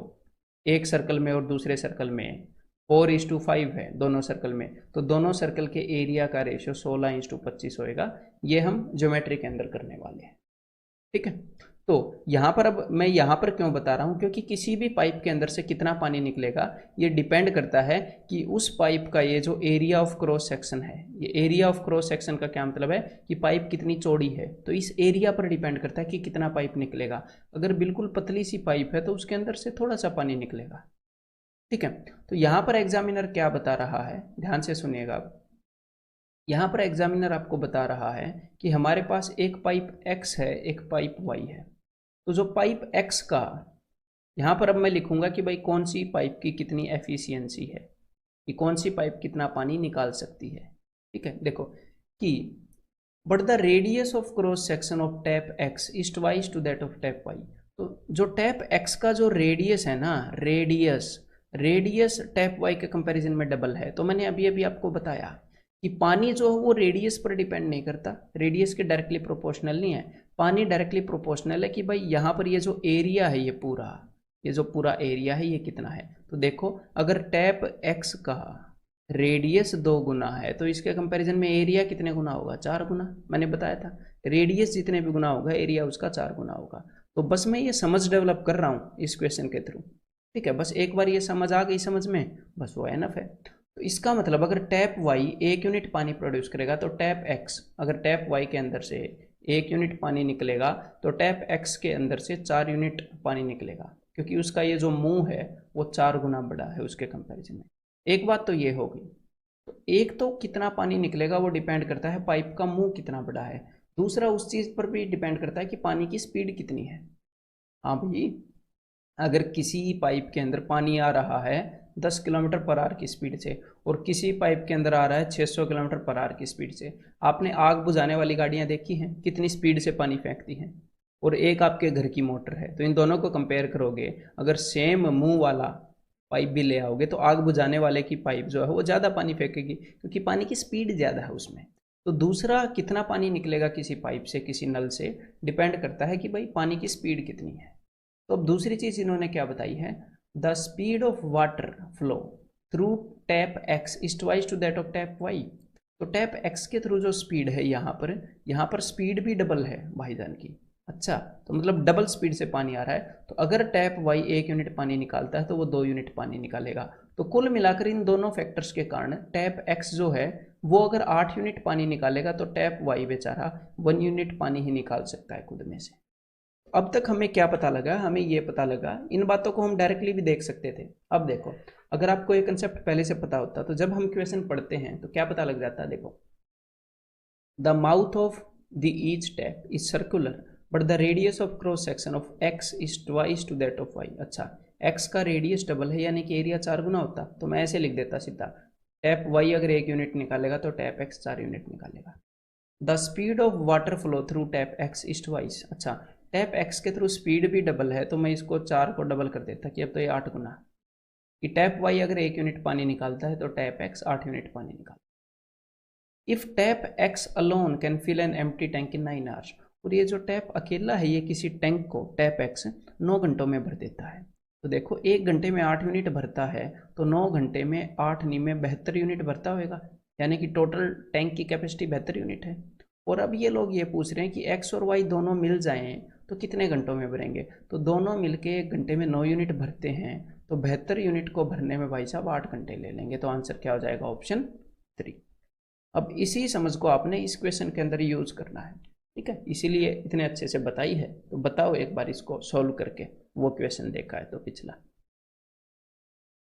एक सर्कल में और दूसरे सर्कल में 4:5 है दोनों सर्कल में, तो दोनों सर्कल के एरिया का रेशियो 16:25 होएगा। ये हम ज्योमेट्री के अंदर करने वाले हैं। ठीक है, तो यहाँ पर अब मैं यहाँ पर क्यों बता रहा हूँ, क्योंकि किसी भी पाइप के अंदर से कितना पानी निकलेगा ये डिपेंड करता है कि उस पाइप का ये जो एरिया ऑफ क्रॉस सेक्शन है, ये एरिया ऑफ क्रॉस सेक्शन का क्या मतलब है कि पाइप कितनी चौड़ी है, तो इस एरिया पर डिपेंड करता है कि कितना पाइप निकलेगा। अगर बिल्कुल पतली सी पाइप है तो उसके अंदर से थोड़ा सा पानी निकलेगा। ठीक है, तो यहाँ पर एग्जामिनर क्या बता रहा है, ध्यान से सुनिएगा। यहाँ पर एग्जामिनर आपको बता रहा है कि हमारे पास एक पाइप X है, एक पाइप Y है। तो जो पाइप X का, यहाँ पर अब मैं लिखूंगा कि भाई कौन सी पाइप की कितनी एफिशिएंसी है, कि कौन सी पाइप कितना पानी निकाल सकती है। ठीक है, देखो कि but the radius of cross section of tap X is twice to that of tap Y। तो जो टैप X का जो रेडियस है ना, रेडियस टैप Y के कंपैरिजन में डबल है। तो मैंने अभी अभी आपको बताया कि पानी जो है वो रेडियस पर डिपेंड नहीं करता, रेडियस के डायरेक्टली प्रोपोर्शनल नहीं है। पानी डायरेक्टली प्रोपोर्शनल है कि भाई यहाँ पर ये जो एरिया है, ये जो पूरा एरिया है ये कितना है। तो देखो अगर टैप X का रेडियस 2 गुना है तो इसके कंपैरिजन में एरिया कितने गुना होगा, 4 गुना। मैंने बताया था रेडियस जितने भी गुना होगा एरिया उसका 4 गुना होगा। तो बस मैं ये समझ डेवलप कर रहा हूँ इस क्वेश्चन के थ्रू। ठीक है, बस एक बार ये समझ आ गई समझ में, बस वो एनफ है। तो इसका मतलब अगर टैप वाई 1 यूनिट पानी प्रोड्यूस करेगा तो टैप एक्स, अगर टैप वाई के अंदर से 1 यूनिट पानी निकलेगा तो टैप एक्स के अंदर से 4 यूनिट पानी निकलेगा, क्योंकि उसका ये जो मुंह है वो 4 गुना बड़ा है उसके कंपैरिजन में। एक बात तो ये हो गई। तो एक तो कितना पानी निकलेगा वो डिपेंड करता है पाइप का मुंह कितना बड़ा है, दूसरा उस चीज़ पर भी डिपेंड करता है कि पानी की स्पीड कितनी है। हाँ भाई, अगर किसी पाइप के अंदर पानी आ रहा है 10 किलोमीटर पर आवर की स्पीड से और किसी पाइप के अंदर आ रहा है 600 किलोमीटर पर आवर की स्पीड से, आपने आग बुझाने वाली गाड़ियां देखी हैं कितनी स्पीड से पानी फेंकती हैं, और एक आपके घर की मोटर है, तो इन दोनों को कंपेयर करोगे, अगर सेम मुंह वाला पाइप भी ले आओगे तो आग बुझाने वाले की पाइप जो है वो ज़्यादा पानी फेंकेगी, क्योंकि पानी की स्पीड ज़्यादा है उसमें। तो दूसरा कितना पानी निकलेगा किसी पाइप से किसी नल से डिपेंड करता है कि भाई पानी की स्पीड कितनी है। तो अब दूसरी चीज इन्होंने क्या बताई है, the speed of water flow through tap X is twice to that of tap Y. तो टैप एक्स के थ्रू जो स्पीड है यहाँ पर स्पीड भी डबल है भाईजान की। अच्छा, तो मतलब डबल स्पीड से पानी आ रहा है, तो अगर टैप वाई 1 यूनिट पानी निकालता है तो वो 2 यूनिट पानी निकालेगा। तो कुल मिलाकर इन दोनों फैक्टर्स के कारण टैप एक्स जो है वो अगर 8 यूनिट पानी निकालेगा तो टैप वाई बेचारा 1 यूनिट पानी ही निकाल सकता है खुद में से। अब तक हमें क्या पता लगा, हमें ये पता लगा, इन बातों को हम डायरेक्टली भी देख सकते थे। अब देखो, अगर आपको ये कंसेप्ट पहले से पता होता तो जब हम क्वेश्चन पढ़ते हैं तो क्या पता लग जाता है। देखो, the mouth of the each tap is circular but the radius of cross section of X is twice to that of Y. अच्छा, एक्स का रेडियस डबल है यानी कि एरिया 4 गुना होता, तो मैं ऐसे लिख देता सीधा, टैप वाई अगर 1 यूनिट निकालेगा तो टैप एक्स 4 यूनिट निकालेगा। The speed of water flow through tap X is twice. अच्छा, टैप एक्स के थ्रू स्पीड भी डबल है तो मैं इसको 4 को डबल कर देता कि अब तो ये 8 गुना, कि टैप वाई अगर 1 यूनिट पानी निकालता है तो टैप एक्स 8 यूनिट पानी निकालता है। If tap X alone can fill an empty tank in 9 hours. और ये जो टैप अकेला है ये किसी टैंक को टैप एक्स 9 घंटों में भर देता है। तो देखो, 1 घंटे में 8 यूनिट भरता है तो 9 घंटे में 8 नहीं में 72 यूनिट भरता होगा, यानी कि टोटल टैंक की कैपेसिटी 72 यूनिट है। और अब ये लोग ये पूछ रहे हैं कि एक्स और वाई दोनों मिल जाएं तो कितने घंटों में भरेंगे। तो दोनों मिलके 1 घंटे में 9 यूनिट भरते हैं, तो 72 यूनिट को भरने में भाई साहब 8 घंटे ले लेंगे। तो आंसर क्या हो जाएगा, ऑप्शन 3। अब इसी समझ को आपने इस क्वेश्चन के अंदर यूज करना है, ठीक है, इसीलिए इतने अच्छे से बताई है। तो बताओ एक बार इसको सॉल्व करके, वो क्वेश्चन देखा है तो पिछला।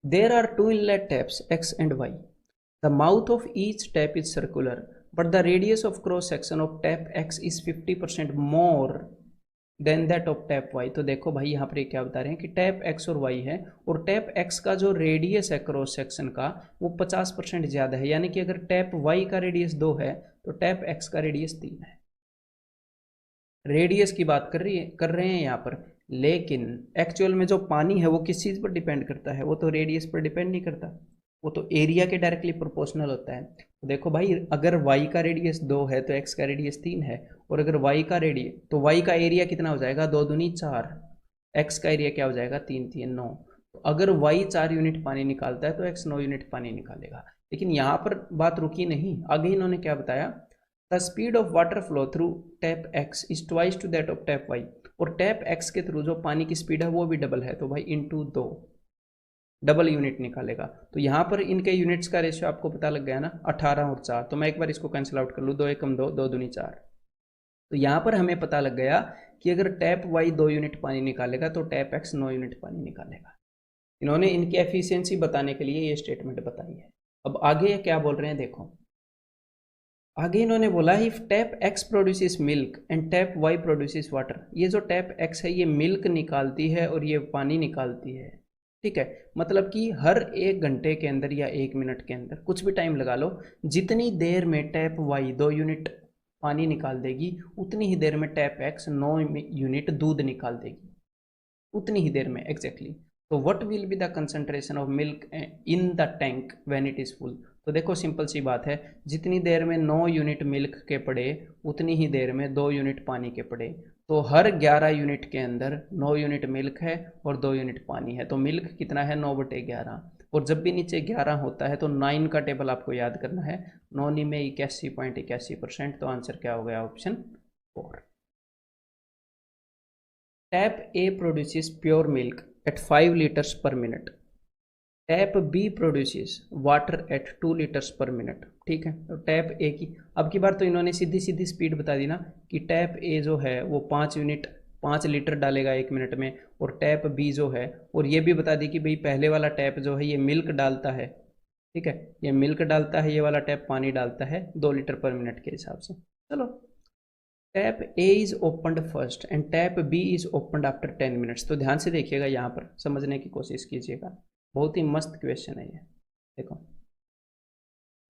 There are 2 inlet taps X and Y, the mouth of each tap is circular but the radius of cross section of tap X is 50% more than that of tap Y. तो देखो भाई, यहाँ पर ये क्या बता रहे हैं कि टैप एक्स और वाई है और टैप एक्स का जो रेडियस है क्रॉस सेक्शन का वो 50% ज़्यादा है, यानी कि अगर टैप वाई का रेडियस 2 है तो टैप एक्स का रेडियस 3 है। रेडियस की बात कर रहे हैं यहाँ पर, लेकिन एक्चुअल में जो पानी है वो किस चीज़ पर डिपेंड करता है, वो तो रेडियस पर डिपेंड नहीं करता, वो तो एरिया के डायरेक्टली प्रोपोर्शनल होता है। तो देखो भाई, अगर y का रेडियस 2 है तो x का रेडियस 3 है, और अगर y का रेडियस तो y का एरिया कितना हो जाएगा, 2 दूनी 4, x का एरिया क्या हो जाएगा, 3 3 9। तो अगर y 4 यूनिट पानी निकालता है तो x 9 यूनिट पानी निकालेगा। लेकिन यहाँ पर बात रुकी नहीं, आगे इन्होंने क्या बताया, the speed of water flow through tap X is twice to that of tap Y. और टैप एक्स के थ्रू जो पानी की स्पीड है वो भी डबल है, तो भाई इंटू 2, डबल यूनिट निकालेगा। तो यहाँ पर इनके यूनिट्स का रेशियो आपको पता लग गया ना, 18 और 4। तो मैं एक बार इसको कैंसिल आउट कर लूँ, 2 एकम 2, 2 दूनी 4। तो यहाँ पर हमें पता लग गया कि अगर टैप वाई 2 यूनिट पानी निकालेगा तो टैप एक्स 9 यूनिट पानी निकालेगा। इन्होंने इनकी एफिशिएंसी बताने के लिए ये स्टेटमेंट बताई है। अब आगे क्या बोल रहे हैं देखो, आगे इन्होंने बोला if tap X produces milk and tap Y produces water. ये जो टैप एक्स है ये मिल्क निकालती है और ये पानी निकालती है, ठीक है। मतलब कि हर 1 घंटे के अंदर या 1 मिनट के अंदर, कुछ भी टाइम लगा लो, जितनी देर में टैप वाई 2 यूनिट पानी निकाल देगी उतनी ही देर में टैप एक्स 9 यूनिट दूध निकाल देगी, उतनी ही देर में एग्जैक्टली। तो what will be the concentration of milk in the tank when it is full. तो देखो सिंपल सी बात है, जितनी देर में 9 यूनिट मिल्क के पड़े उतनी ही देर में 2 यूनिट पानी के पड़े। तो हर 11 यूनिट के अंदर 9 यूनिट मिल्क है और 2 यूनिट पानी है। तो मिल्क कितना है, 9/11। और जब भी नीचे 11 होता है तो 9 का टेबल आपको याद करना है, 9 में 81.81%। तो आंसर क्या हो गया, option 4। Tap A produces pure milk at 5 litres per minute tap B produces water at 2 litres per minute. ठीक है, तो टैप ए की अब की बार तो इन्होंने सीधी सीधी स्पीड बता दी ना कि टैप ए जो है वो 5 लीटर डालेगा 1 मिनट में, और टैप बी जो है, और ये भी बता दी कि भाई पहले वाला टैप जो है ये मिल्क डालता है। ठीक है, ये मिल्क डालता है, ये वाला टैप पानी डालता है 2 लीटर पर मिनट के हिसाब से। चलो, tap A is opened first and tap B is opened after 10 minutes. तो ध्यान से देखिएगा, यहाँ पर समझने की कोशिश कीजिएगा, बहुत ही मस्त क्वेश्चन है ये। देखो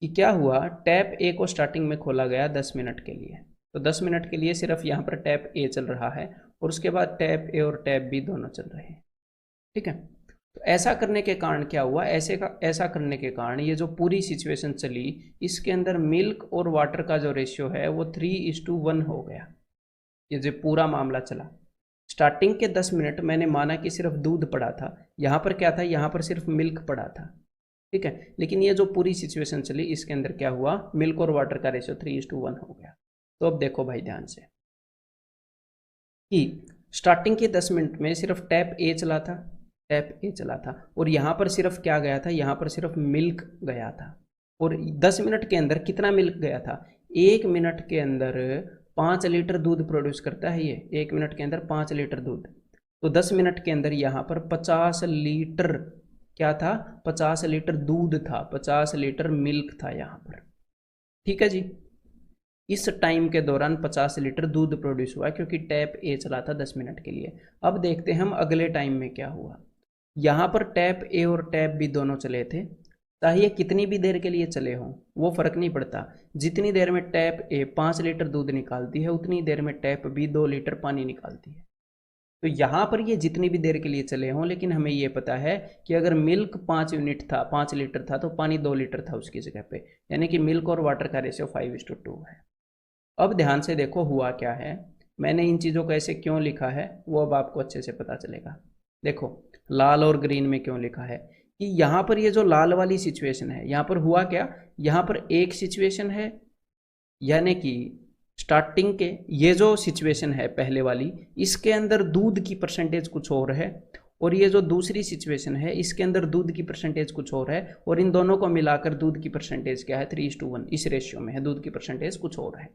कि क्या हुआ, टैप ए को स्टार्टिंग में खोला गया 10 मिनट के लिए, तो 10 मिनट के लिए सिर्फ यहाँ पर टैप ए चल रहा है, और उसके बाद टैप ए और टैप बी दोनों चल रहे हैं। ठीक है, तो ऐसा करने के कारण क्या हुआ, ऐसा करने के कारण ये जो पूरी सिचुएशन चली, इसके अंदर मिल्क और वाटर का जो रेशियो है वो 3:1 हो गया। ये जो पूरा मामला चला, स्टार्टिंग के 10 मिनट मैंने माना कि सिर्फ दूध पड़ा था, यहाँ पर क्या था, यहाँ पर सिर्फ मिल्क पड़ा था। ठीक है, लेकिन ये जो पूरी सिचुएशन चली इसके अंदर क्या हुआ, मिल्क और वाटर का रेशियो 3:1 हो गया। तो अब देखो भाई ध्यान से कि स्टार्टिंग के 10 मिनट में सिर्फ टैप ए चला था, टैप ए चला था, और यहाँ पर सिर्फ क्या गया था, यहाँ पर सिर्फ मिल्क गया था। और 10 मिनट के अंदर कितना मिल्क गया था, 1 मिनट के अंदर 5 लीटर दूध प्रोड्यूस करता है ये, 1 मिनट के अंदर 5 लीटर दूध। तो 10 मिनट के अंदर यहाँ पर 50 लीटर क्या था, 50 लीटर दूध था, 50 लीटर मिल्क था यहाँ पर। ठीक है जी, इस टाइम के दौरान 50 लीटर दूध प्रोड्यूस हुआ क्योंकि टैप ए चला था 10 मिनट के लिए। अब देखते हैं हम अगले टाइम में क्या हुआ। यहाँ पर टैप ए और टैप बी दोनों चले थे, चाहे कितनी भी देर के लिए चले हों वो फर्क नहीं पड़ता, जितनी देर में टैप ए 5 लीटर दूध निकालती है उतनी देर में टैप बी 2 लीटर पानी निकालती है। तो यहाँ पर ये जितनी भी देर के लिए चले हों, लेकिन हमें ये पता है कि अगर मिल्क 5 यूनिट था, 5 लीटर था, तो पानी 2 लीटर था उसकी जगह पे, यानी कि मिल्क और वाटर का रेशियो 5:2 है। अब ध्यान से देखो हुआ क्या है, मैंने इन चीज़ों को ऐसे क्यों लिखा है वो अब आपको अच्छे से पता चलेगा। देखो लाल और ग्रीन में क्यों लिखा है कि यहाँ पर ये जो लाल वाली सिचुएशन है, यहाँ पर हुआ क्या, यहाँ पर एक सिचुएशन है, यानी कि स्टार्टिंग के ये जो सिचुएशन है पहले वाली, इसके अंदर दूध की परसेंटेज कुछ और है, और ये जो दूसरी सिचुएशन है इसके अंदर दूध की परसेंटेज कुछ और है, और इन दोनों को मिलाकर दूध की परसेंटेज क्या है, 3:1 इस रेशियो में है, दूध की परसेंटेज कुछ और है।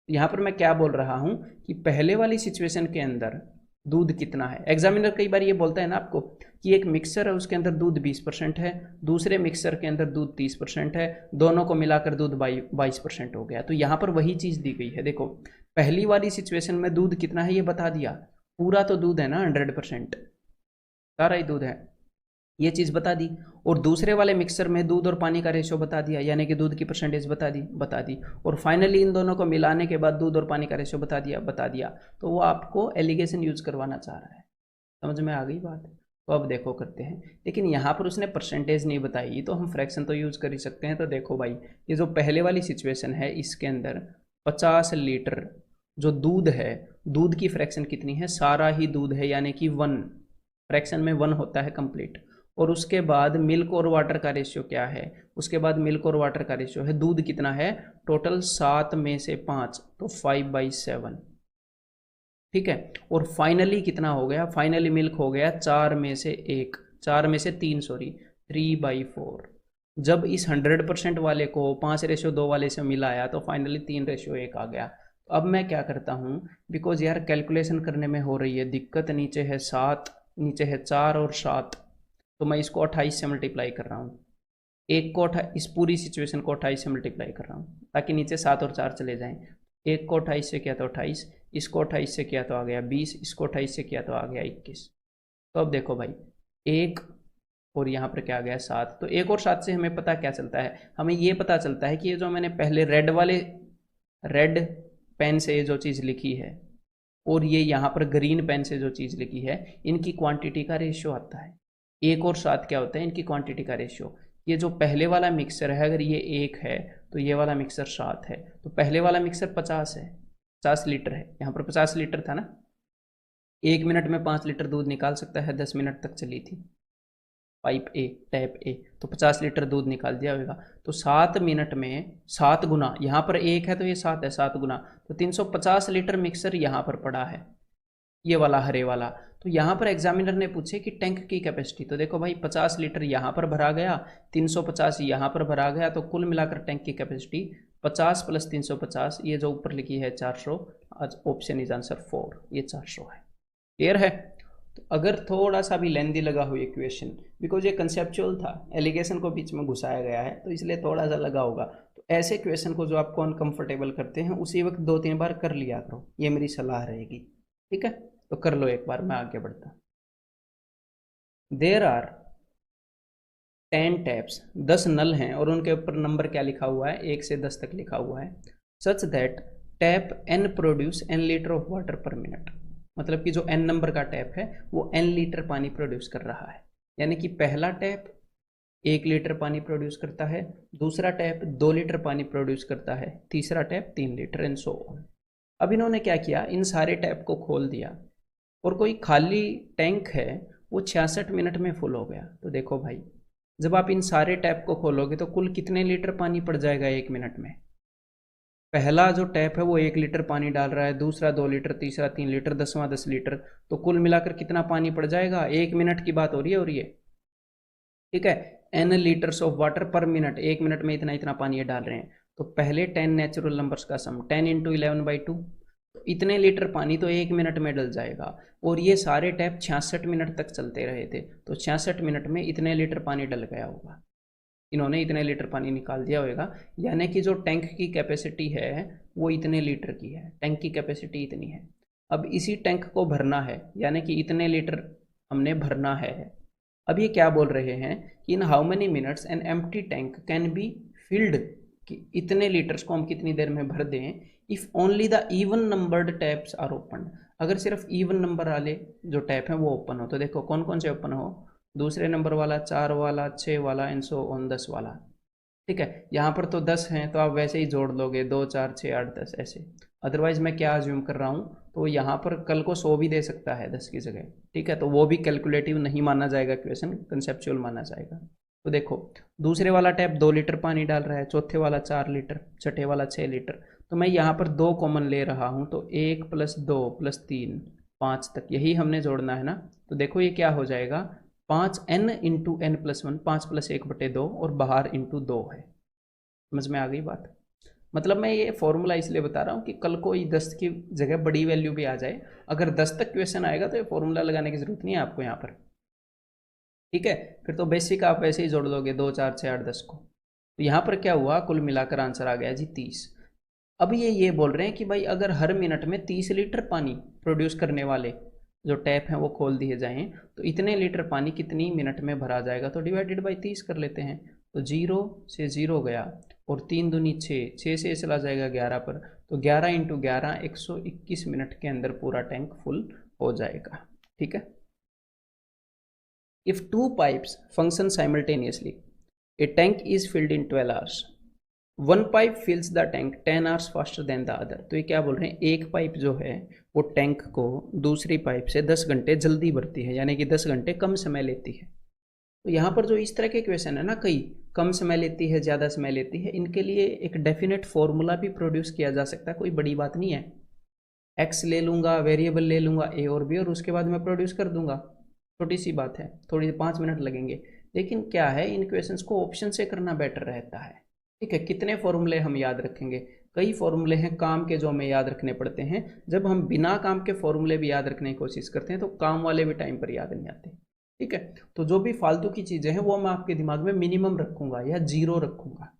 यहाँ पर मैं क्या बोल रहा हूँ कि पहले वाली सिचुएशन के अंदर दूध कितना है। एग्जामिनर कई बार ये बोलता है ना आपको कि एक मिक्सर है उसके अंदर दूध 20% है, दूसरे मिक्सर के अंदर दूध 30% है, दोनों को मिलाकर दूध 22% हो गया। तो यहाँ पर वही चीज़ दी गई है। देखो पहली वाली सिचुएशन में दूध कितना है ये बता दिया, पूरा तो दूध है ना 100%, सारा ही दूध है, ये चीज़ बता दी। और दूसरे वाले मिक्सर में दूध और पानी का रेशियो बता दिया, यानी कि दूध की परसेंटेज बता दी। और फाइनली इन दोनों को मिलाने के बाद दूध और पानी का रेशियो बता दिया। तो वो आपको एलिगेशन यूज करवाना चाह रहा है, समझ में आ गई बात। तो अब देखो करते हैं, लेकिन यहाँ पर उसने परसेंटेज नहीं बताई, तो हम फ्रैक्शन तो यूज कर ही सकते हैं। तो देखो भाई ये जो पहले वाली सिचुएशन है इसके अंदर 50 लीटर जो दूध है, दूध की फ्रैक्शन कितनी है, सारा ही दूध है, यानी कि 1, फ्रैक्शन में 1 होता है कंप्लीट। और उसके बाद मिल्क और वाटर का रेशियो क्या है, उसके बाद मिल्क और वाटर का रेशियो है, दूध कितना है टोटल 7 में से 5, तो 5/7। ठीक है, और फाइनली कितना हो गया, फाइनली मिल्क हो गया 4 में से 3 3/4। जब इस 100% वाले को 5:2 वाले से मिलाया तो फाइनली 3:1 आ गया। तो अब मैं क्या करता हूँ, बिकॉज यार कैलकुलेशन करने में हो रही है दिक्कत, नीचे है 7, नीचे है 4 और 7, तो मैं इसको 28 से मल्टीप्लाई कर रहा हूँ, एक को इस पूरी सिचुएशन को 28 से मल्टीप्लाई कर रहा हूँ ताकि नीचे 7 और 4 चले जाएं। एक को 28 से किया तो 28, इसको 28 से किया तो आ गया 20, इसको 28 से किया तो आ गया 21। तो अब देखो भाई 1 और यहाँ पर क्या आ गया 7, तो 1 और 7 से हमें पता क्या चलता है, हमें ये पता चलता है कि ये जो मैंने पहले रेड पेन से जो चीज़ लिखी है और ये यहाँ पर ग्रीन पेन से जो चीज़ लिखी है, इनकी क्वांटिटी का रेशियो आता है। 1 और 7 क्या होता है, इनकी क्वांटिटी का रेशियो। ये जो पहले वाला मिक्सर है अगर ये 1 है तो ये वाला मिक्सर 7 है, तो पहले वाला मिक्सर 50 है, 50 लीटर है, यहाँ पर 50 लीटर था ना, 1 मिनट में 5 लीटर दूध निकाल सकता है, 10 मिनट तक चली थी पाइप ए, टैप ए, तो 50 लीटर दूध निकाल दिया होगा। तो 7 मिनट में 7 गुना, यहाँ पर 1 है तो ये 7 है, 7 गुना, तो 350 लीटर मिक्सर यहाँ पर पड़ा है, ये वाला हरे वाला। तो यहाँ पर एग्जामिनर ने पूछे कि टैंक की कैपेसिटी, तो देखो भाई 50 लीटर यहाँ पर भरा गया, 350 यहाँ पर भरा गया, तो कुल मिलाकर टैंक की कैपेसिटी 50 + 350, ये जो ऊपर लिखी है 400, ऑप्शन इज आंसर 4, ये 400 है। क्लियर है। तो अगर थोड़ा सा भी लेंदी लगा हो ये क्वेश्चन, बिकॉज ये कंसेप्चुअल था, एलिगेशन को बीच में घुसाया गया है, तो इसलिए थोड़ा सा लगा होगा। तो ऐसे क्वेश्चन को जो आपको अनकंफर्टेबल करते हैं उसी वक्त 2-3 बार कर लिया करो, ये मेरी सलाह रहेगी। ठीक है, तो कर लो एक बार, मैं आगे बढ़ता हूँ। देर आर 10 टैप्स, 10 नल हैं और उनके ऊपर नंबर क्या लिखा हुआ है, 1 से 10 तक लिखा हुआ है। Such that tap n produce n litre of water पर मिनट, मतलब कि जो n नंबर का टैप है वो n लीटर पानी प्रोड्यूस कर रहा है। यानी कि पहला टैप 1 लीटर पानी प्रोड्यूस करता है, दूसरा टैप 2 लीटर पानी प्रोड्यूस करता है, तीसरा tap 3 litre and so on. अब इन्होंने क्या किया, इन सारे टैप को खोल दिया और कोई खाली टैंक है वो 66 मिनट में फुल हो गया। तो देखो भाई, जब आप इन सारे टैप को खोलोगे तो कुल कितने लीटर पानी पड़ जाएगा 1 मिनट में। पहला जो टैप है वो 1 लीटर पानी डाल रहा है, दूसरा 2 लीटर, तीसरा 3 लीटर, 10वां 10 लीटर, तो कुल मिलाकर कितना पानी पड़ जाएगा, 1 मिनट की बात हो रही है। और ये ठीक है, n लीटर्स ऑफ वाटर पर मिनट, 1 मिनट में इतना इतना पानी ये डाल रहे हैं। तो पहले 10 नेचुरल नंबर्स का सम 10 × 11/2, तो इतने लीटर पानी तो 1 मिनट में डल जाएगा। और ये सारे टैप 66 मिनट तक चलते रहे थे, तो 66 मिनट में इतने लीटर पानी डल गया होगा, इन्होंने इतने लीटर पानी निकाल दिया होगा। यानी कि जो टैंक की कैपेसिटी है वो इतने लीटर की है, टैंक की कैपेसिटी इतनी है। अब इसी टैंक को भरना है, यानी कि इतने लीटर हमने भरना है। अब ये क्या बोल रहे हैं कि in how many minutes N empty tank can be filled, कि इतने लीटर्स को हम कितनी देर में भर दें, if only the even numbered taps are open, अगर सिर्फ इवन नंबर वाले जो टैप हैं वो ओपन हो। तो देखो कौन कौन से ओपन हो, दूसरे नंबर वाला, 4 वाला, 6 वाला एंड सो ऑन, 10 वाला। ठीक है, यहाँ पर तो 10 हैं तो आप वैसे ही जोड़ लोगे, 2 4 6 8 10 ऐसे। अदरवाइज मैं क्या अज्यूम कर रहा हूँ, तो यहाँ पर कल को 100 भी दे सकता है 10 की जगह। ठीक है, तो वो भी कैलकुलेटिव नहीं माना जाएगा क्वेश्चन, कंसेप्चुअल माना जाएगा। तो देखो दूसरे वाला टैप 2 लीटर पानी डाल रहा है, चौथे वाला 4 लीटर, छठे वाला 6 लीटर। तो मैं यहाँ पर 2 कॉमन ले रहा हूँ, तो 1 + 2 + 3 5 तक, यही हमने जोड़ना है ना। तो देखो ये क्या हो जाएगा, 5n × n+1, 5 + 1/2 और बाहर इंटू 2 है। समझ में आ गई बात। मतलब मैं ये फॉर्मूला इसलिए बता रहा हूँ कि कल को 10 की जगह बड़ी वैल्यू भी आ जाए, अगर 10 तक क्वेश्चन आएगा तो ये फॉर्मूला लगाने की जरूरत नहीं है आपको यहाँ पर। ठीक है, फिर तो बेसिक आप वैसे ही जोड़ लोगे, 2 4 6 8 10 को। तो यहाँ पर क्या हुआ, कुल मिलाकर आंसर आ गया जी 30। अब ये बोल रहे हैं कि भाई अगर हर मिनट में 30 लीटर पानी प्रोड्यूस करने वाले जो टैप हैं वो खोल दिए जाएं, तो इतने लीटर पानी कितनी मिनट में भरा जाएगा। तो डिवाइडेड बाई 30 कर लेते हैं, तो 0 से 0 गया और 3 दूनी 6, 6 से चला जाएगा 11 पर, तो 11 × 11 121 मिनट के अंदर पूरा टैंक फुल हो जाएगा। ठीक है। If 2 pipes function simultaneously, a tank is filled in 12 hours. One pipe fills the tank 10 hours faster than the other. तो ये क्या बोल रहे हैं, एक पाइप जो है वो टैंक को दूसरी पाइप से 10 घंटे जल्दी भरती है, यानी कि 10 घंटे कम समय लेती है। तो यहाँ पर जो इस तरह के क्वेश्चन है ना, कई कम समय लेती है, ज़्यादा समय लेती है, इनके लिए एक डेफिनेट फॉर्मूला भी प्रोड्यूस किया जा सकता है, कोई बड़ी बात नहीं है। एक्स ले लूँगा, वेरिएबल ले लूँगा ए और बी, और उसके बाद मैं प्रोड्यूस कर दूंगा, छोटी सी बात है, थोड़ी 5 मिनट लगेंगे। लेकिन क्या है, इन क्वेश्चंस को ऑप्शन से करना बेटर रहता है। ठीक है, कितने फॉर्मूले हम याद रखेंगे, कई फॉर्मूले हैं काम के जो हमें याद रखने पड़ते हैं। जब हम बिना काम के फॉर्मूले भी याद रखने की कोशिश करते हैं तो काम वाले भी टाइम पर याद नहीं आते। ठीक है, तो जो भी फालतू की चीज़ें हैं वो मैं आपके दिमाग में मिनिमम रखूंगा या 0 रखूंगा।